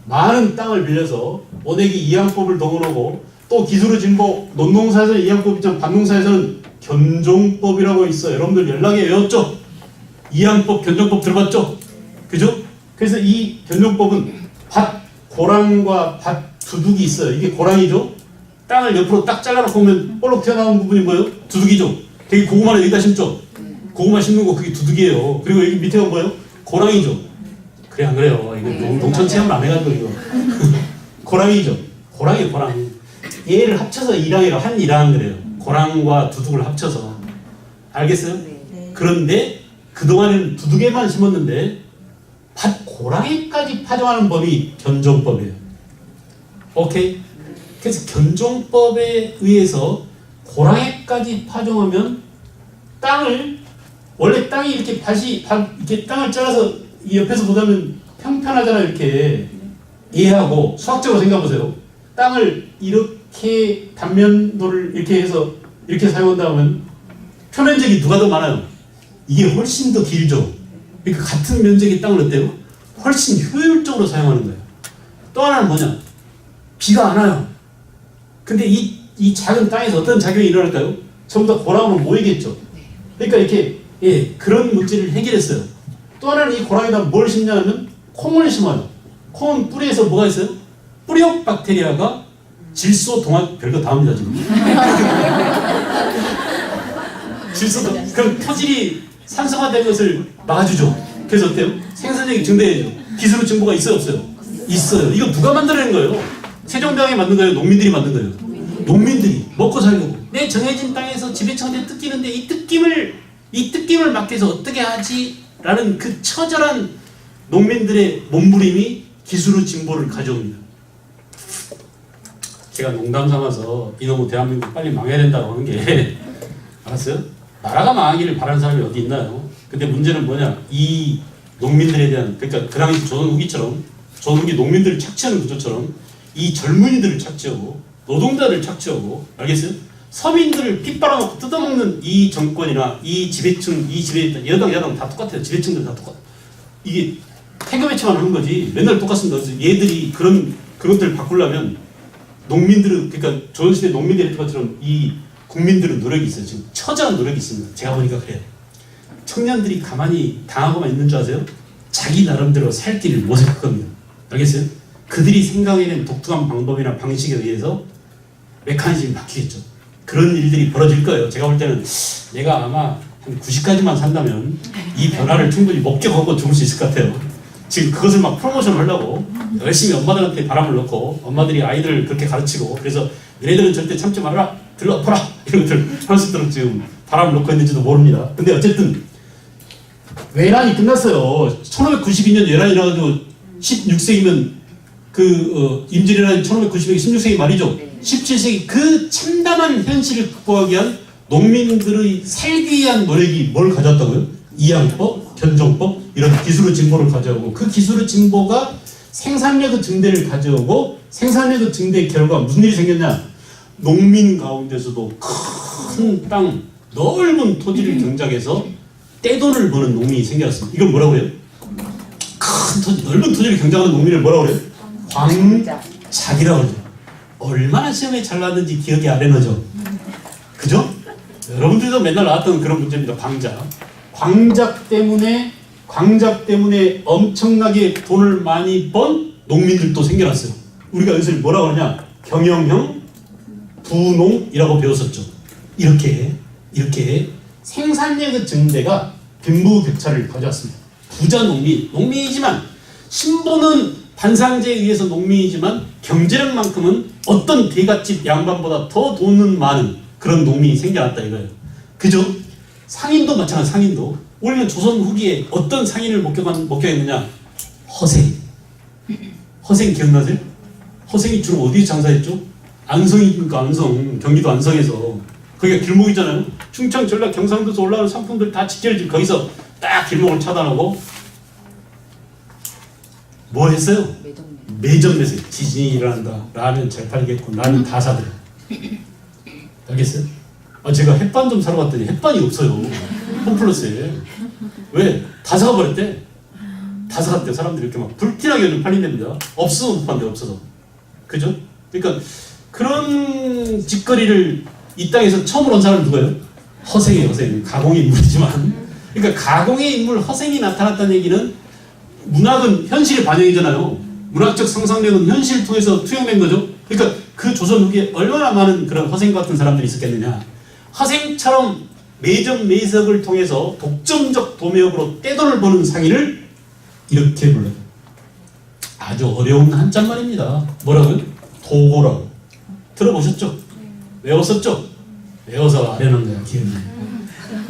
많은 땅을 빌려서 모내기 이양법을 동원하고, 또 기술의 진보, 논농사에서는 이양법 있지만 밭농사에서는 견종법이라고 있어요. 여러분들 연락에 외웠죠? 이양법, 견종법 들어봤죠? 그죠? 그래서 이 견종법은 밭 고랑과 밭 두둑이 있어요. 이게 고랑이죠? 땅을 옆으로 딱 잘라놓고 보면 볼록 튀어나온 부분이 뭐예요? 두둑이죠? 되게 고구마를 여기다 심죠? 고구마 심는 거 그게 두둑이에요. 그리고 여기 밑에가 뭐예요? 고랑이죠? 그래 안 그래요? 이거 농촌 체험을 안 해가지고 이거 고랑이죠? 고랑. 얘를 합쳐서 일항이라고 한 일항 그래요. 고랑과 두둑을 합쳐서. 알겠어요? 네. 그런데 그동안에는 두둑에만 심었는데 밭 고랑이까지 파종하는 법이 견종법이에요. 오케이? 그래서 견종법에 의해서 고랑이까지 파종하면 원래 땅이 이렇게 이렇게 땅을 잘라서 이 옆에서 보자면 평평하잖아요. 이렇게 이해하고 수학적으로 생각해보세요. 땅을 이렇게 단면도를 이렇게 해서 이렇게 사용한다면 표면적이 누가 더 많아요? 이게 훨씬 더 길죠. 그러니까 같은 면적의 땅을 어때요? 훨씬 효율적으로 사용하는 거예요. 또 하나는 뭐냐? 비가 안 와요. 근데 이 작은 땅에서 어떤 작용이 일어날까요? 전부 다 고랑으로 모이겠죠. 그러니까 이렇게 그런 문제를 해결했어요. 또 하나는 이 고랑에다 뭘 심냐면 콩을 심어요. 콩은 뿌리에서 뭐가 있어요? 뿌리옥 박테리아가 질소, 동화 별거 다 합니다 지금. 질소, 그럼 토질이 산성화된 것을 막아주죠. 그래서 어때요? 생산력이 증대해야죠. 기술의 진보가 있어요, 없어요? 있어요. 이거 누가 만들어낸 거예요? 세종대왕이 만든 거예요? 농민들이 만든 거예요? 농민들이 먹고 살려고. 내 정해진 땅에서 지배청한테 뜯기는데 이 뜯김을 막기 위해서 어떻게 하지? 라는 그 처절한 농민들의 몸부림이 기술의 진보를 가져옵니다. 제가 농담 삼아서 이놈의 대한민국 빨리 망해야 된다고 하는 게 알았어요? 나라가 망하기를 바라는 사람이 어디 있나요? 근데 문제는 뭐냐? 이 농민들에 대한, 그러니까 그 당시 조선 후기처럼, 조선 후기 농민들을 착취하는 구조처럼 이 젊은이들을 착취하고 노동자들을 착취하고, 알겠어요? 서민들을 핏바라놓고 뜯어먹는 이 정권이나 이 지배층, 이 지배, 여당 야당 다 똑같아요. 지배층들 다 똑같아요. 이게 태교배치만 하는 거지 맨날 똑같습니다. 그래서 얘들이 그것들을 바꾸려면 농민들은, 그러니까 조선시대 농민들의 것처럼 이 국민들은 노력이 있어요. 지금 처절한 노력이 있습니다. 제가 보니까 그래요. 청년들이 가만히 당하고만 있는 줄 아세요? 자기 나름대로 살 길을 모색할 겁니다. 알겠어요? 그들이 생각해낸 독특한 방법이나 방식에 의해서 메커니즘이 바뀌겠죠. 그런 일들이 벌어질 거예요. 제가 볼 때는 내가 아마 한 90까지만 산다면 이 변화를 충분히 목격하고 죽을 수 있을 것 같아요. 지금 그것을 막 프로모션 하려고 열심히 엄마들한테 바람을 넣고 엄마들이 아이들을 그렇게 가르치고, 그래서 너희들은 절대 참지 말아라, 들러엎어라, 이런 것들 할 수 있도록 지금 바람을 넣고 있는지도 모릅니다. 근데 어쨌든 외란이 끝났어요. 1592년 외란이 나가지고 16세기면 임진왜란이 1592년 16세기 말이죠. 17세기 그 참담한 현실을 극복하기 위한 농민들의 살기 위한 노력이 뭘 가져왔다고요? 이양법, 견종법, 이런 기술의 진보를 가져오고, 그 기술의 진보가 생산력의 증대를 가져오고, 생산력의 증대의 결과 무슨 일이 생겼냐? 농민 가운데서도 큰 땅, 넓은 토지를 경작해서 떼돈을 버는 농민이 생겼습니다. 이걸 뭐라고 해요? 큰 토지, 넓은 토지를 경작하는 농민을 뭐라고 그래요? 광작이라고 그러죠. 얼마나 시험에 잘 나왔는지 기억이 안 나죠? 그죠? 여러분들도 맨날 나왔던 그런 문제입니다. 광작 때문에 엄청나게 돈을 많이 번 농민들도 생겨났어요. 우리가 여기서 뭐라고 하냐? 경영형 부농이라고 배웠었죠. 이렇게 생산력의 증대가 빈부격차를 가져왔습니다. 부자 농민이지만 신분은 반상제에 의해서 농민이지만 경제력만큼은 어떤 대갓집 양반보다 더 돈은 많은 그런 농민이 생겨났다 이거예요. 그죠? 상인도 마찬가지. 상인도 우리는 조선 후기에 어떤 상인을 목격했느냐? 허생 기억나세요? 허생이 주로 어디에 장사했죠? 안성이니까 안성, 경기도 안성에서. 거기가 길목이잖아요. 충청, 전라, 경상도에서 올라오는 상품들 다 직결지. 거기서 딱 길목을 차단하고 뭐 했어요? 매점 매세. 지진이 일어난다. 라면 잘 팔겠고 라면 다 사들여. 알겠어요? 제가 햇반 좀 사러 갔더니 햇반이 없어요. 홈플러스에. 왜? 다 사가버렸대. 다 사갔대요. 사람들이 이렇게 막 불티나게 팔린답니다. 없어서 못 판대, 없어서. 그죠? 그러니까 그런 짓거리를 이 땅에서 처음으로 온 사람은 누구예요? 허생이에요. 허생. 가공의 인물이지만. 그러니까 가공의 인물 허생이 나타났다는 얘기는 문학은 현실의 반영이잖아요. 문학적 상상력은 현실을 통해서 투영된 거죠. 그러니까 그 조선 후기에 얼마나 많은 그런 허생 같은 사람들이 있었겠느냐. 허생처럼 매점 매석을 통해서 독점적 도매업으로 떼돈을 버는 상인을 이렇게 불러요. 아주 어려운 한자말입니다. 뭐라고요? 도고라고. 들어보셨죠? 외웠었죠? 외워서 아려는 거야, 기억이.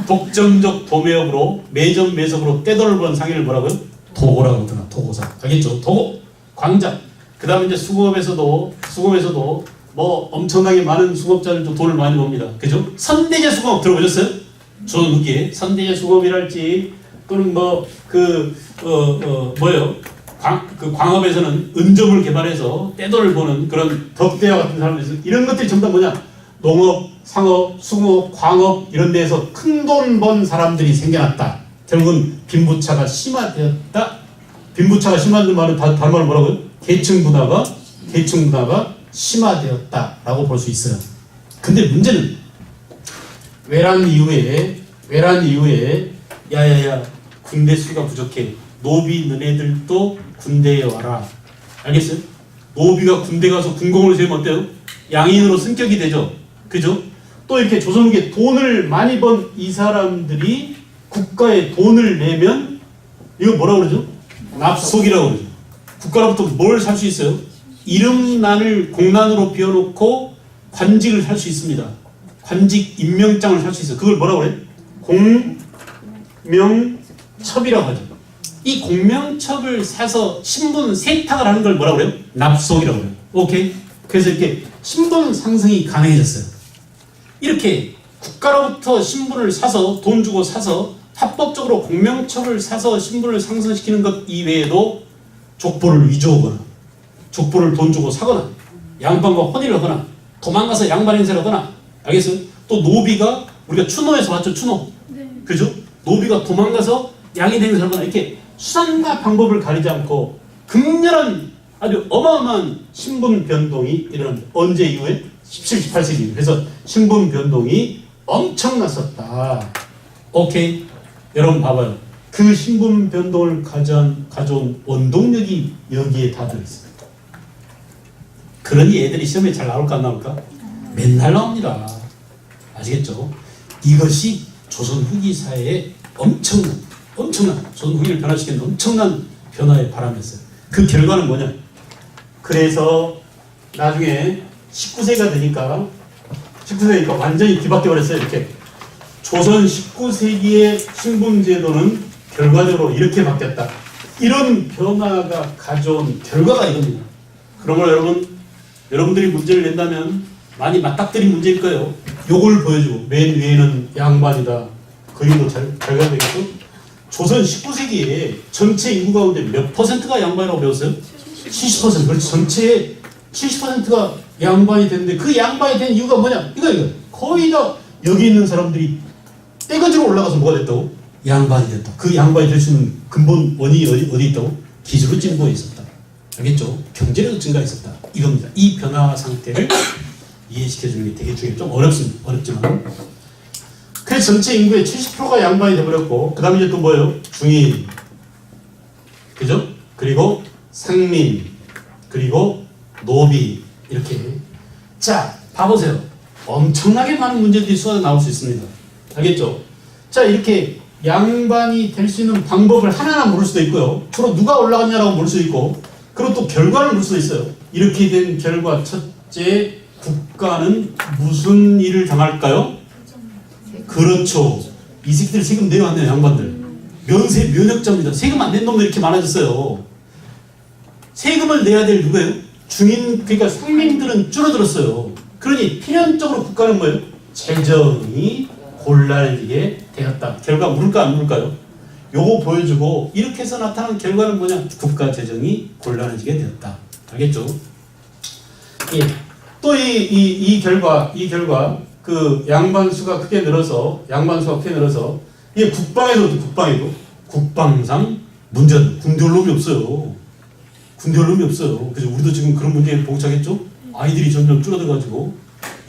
독점적 도매업으로 매점 매석으로 떼돈을 버는 상인을 뭐라고요? 도고라고 하더라. 도고사. 알겠죠? 도고. 광작. 그 다음에 이제 수공업에서도 뭐 엄청나게 많은 수공업자들도 돈을 많이 법니다. 그죠? 선대제 수공업 들어보셨어요? 조선 후기에 선대제 수공업이랄지 또는 광업에서는 은접을 개발해서 떼돈을 버는 그런 덕대와 같은 사람들이 있어요. 이런 것들이 전부 다 뭐냐? 농업, 상업, 수공업, 광업 이런 데에서 큰 돈 번 사람들이 생겨났다. 결국은 빈부차가 심화되었다. 빈부차가 심화된 말은 다른 말은 뭐라고요? 계층 분화가 심화되었다라고 볼 수 있어요. 근데 문제는 외란 이후에 야야야 군대 수가 부족해. 노비 너네들도 군대에 와라. 알겠어요? 노비가 군대 가서 군공을 세우면 어때요? 양인으로 승격이 되죠. 그죠? 또 이렇게 조선 후기에 돈을 많이 번 이 사람들이 국가에 돈을 내면 이거 뭐라고 그러죠? 납속이라고 그러죠. 국가로부터 뭘 살 수 있어요? 이름난을 공난으로 비워놓고 관직을 살 수 있습니다. 관직 임명장을 살 수 있어요. 그걸 뭐라고 그래? 공명첩이라고 하죠. 이 공명첩을 사서 신분 세탁을 하는 걸 뭐라고 그래요? 납속이라고 그래요. 오케이? 그래서 이렇게 신분 상승이 가능해졌어요. 이렇게 국가로부터 신분을 사서 돈 주고 사서 합법적으로 공명첩을 사서 신분을 상승시키는 것 이외에도 족보를 위조하거나 족보를 돈 주고 사거나 양반과 혼인을 하거나 도망가서 양반 행세를 하거나 알겠어요? 또 노비가 우리가 추노에서 봤죠? 추노. 네. 그죠? 노비가 도망가서 양인 행세를 하거나 이렇게 수단과 방법을 가리지 않고 극렬한 아주 어마어마한 신분 변동이 일어납니다. 언제 이후에? 17, 18세기 이후. 그래서 신분 변동이 엄청났었다. 오케이? 여러분 봐봐요. 그 신분 변동을 가져온 원동력이 여기에 다 들어있어요. 그러니 애들이 시험에 잘 나올까 안 나올까? 맨날 나옵니다. 아시겠죠? 이것이 조선 후기 사회의 엄청난 조선 후기를 변화시키는 엄청난 변화의 바람이었어요. 그 결과는 뭐냐? 그래서 나중에 19세기가 되니까 완전히 뒤바뀌어 버렸어요. 이렇게 조선 19세기의 신분제도는 결과적으로 이렇게 바뀌었다. 이런 변화가 가져온 결과가 이겁니다. 그러므로 여러분들이 문제를 낸다면 많이 맞닥뜨린 문제일 거예요. 요걸 보여주고 맨 위에는 양반이다. 그림도 잘 가되겠죠? 조선 19세기에 전체 인구 가운데 몇 퍼센트가 양반이라고 배웠어요? 70%. 그렇지. 전체의 70%가 양반이 됐는데 그 양반이 된 이유가 뭐냐? 이거. 거의 다 여기 있는 사람들이 떼거지로 올라가서 뭐가 됐다고? 양반이 됐다. 그 양반이 될 수 있는 근본 원인이 어디 있다고? 기술의 진보에 있었다. 알겠죠? 경제력도 증가했었다. 이겁니다. 이 변화 상태를 이해시켜주는 게 되게 중요해요. 좀 어렵지만. 그래서 전체 인구의 70%가 양반이 돼버렸고, 그 다음에 이제 또 뭐예요? 중인. 그죠? 그리고 상민. 그리고 노비. 이렇게. 자, 봐보세요. 엄청나게 많은 문제들이 수학에 나올 수 있습니다. 알겠죠? 자, 이렇게 양반이 될 수 있는 방법을 하나하나 물을 수도 있고요. 주로 누가 올라갔냐라고 물을 수도 있고, 그리고 또 결과를 물을 수도 있어요. 이렇게 된 결과, 첫째, 국가는 무슨 일을 당할까요? 그렇죠. 이 새끼들 세금 내야 안 내요, 양반들. 면역자입니다. 세금 안 낸 놈들 이렇게 많아졌어요. 세금을 내야 될 누구예요? 중인, 그러니까 상민들은 줄어들었어요. 그러니 필연적으로 국가는 뭐예요? 재정이 곤란해지게 되었다. 결과 물을까 안 물을까요? 요거 보여주고 이렇게 해서 나타난 결과는 뭐냐? 국가 재정이 곤란해지게 되었다. 알겠죠? 예. 또 이 결과 그 양반수가 크게 늘어서 이게 국방상 문제는 군대 올 놈이 없어요. 그래서 우리도 지금 그런 문제에 봉착했죠? 아이들이 점점 줄어들어가지고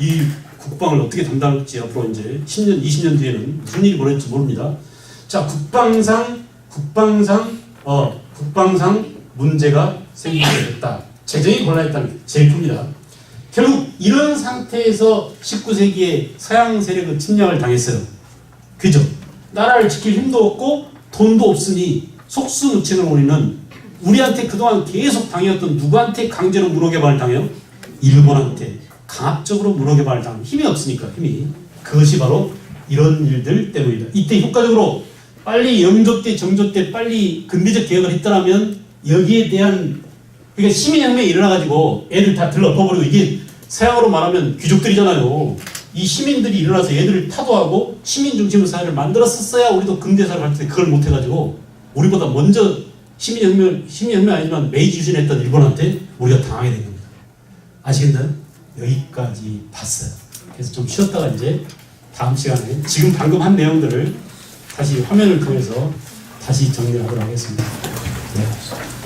이 국방을 어떻게 담당할지 앞으로 이제 10년, 20년 뒤에는 무슨 일이 벌어질지 모릅니다. 자, 국방상 문제가 생기게 됐다. 재정이 곤란했다는 게 제일 큽니다. 결국 이런 상태에서 19세기에 서양 세력은 침략을 당했어요. 그죠? 나라를 지킬 힘도 없고 돈도 없으니 속수무책을 우리는 우리한테 그동안 계속 당해왔던 누구한테 강제로 무너개발을 당해요? 일본한테 강압적으로 무너개발을 당한 힘이 없으니까 힘이. 그것이 바로 이런 일들 때문이다. 이때 효과적으로 빨리 영조 때 정조 때 빨리 근대적 개혁을 했더라면 여기에 대한 그러니까 시민혁명이 일어나가지고 애들 다 들러엎어버리고 이게 서양으로 말하면 귀족들이잖아요. 이 시민들이 일어나서 얘들을 타도하고 시민 중심의 사회를 만들었었어야 우리도 근대사를 할 때 그걸 못해가지고 우리보다 먼저 시민혁명 아니지만 메이지 유신했던 일본한테 우리가 당하게 된 겁니다. 아시겠나요? 여기까지 봤어요. 그래서 좀 쉬었다가 이제 다음 시간에 지금 방금 한 내용들을 다시 화면을 통해서 다시 정리하도록 하겠습니다. 네.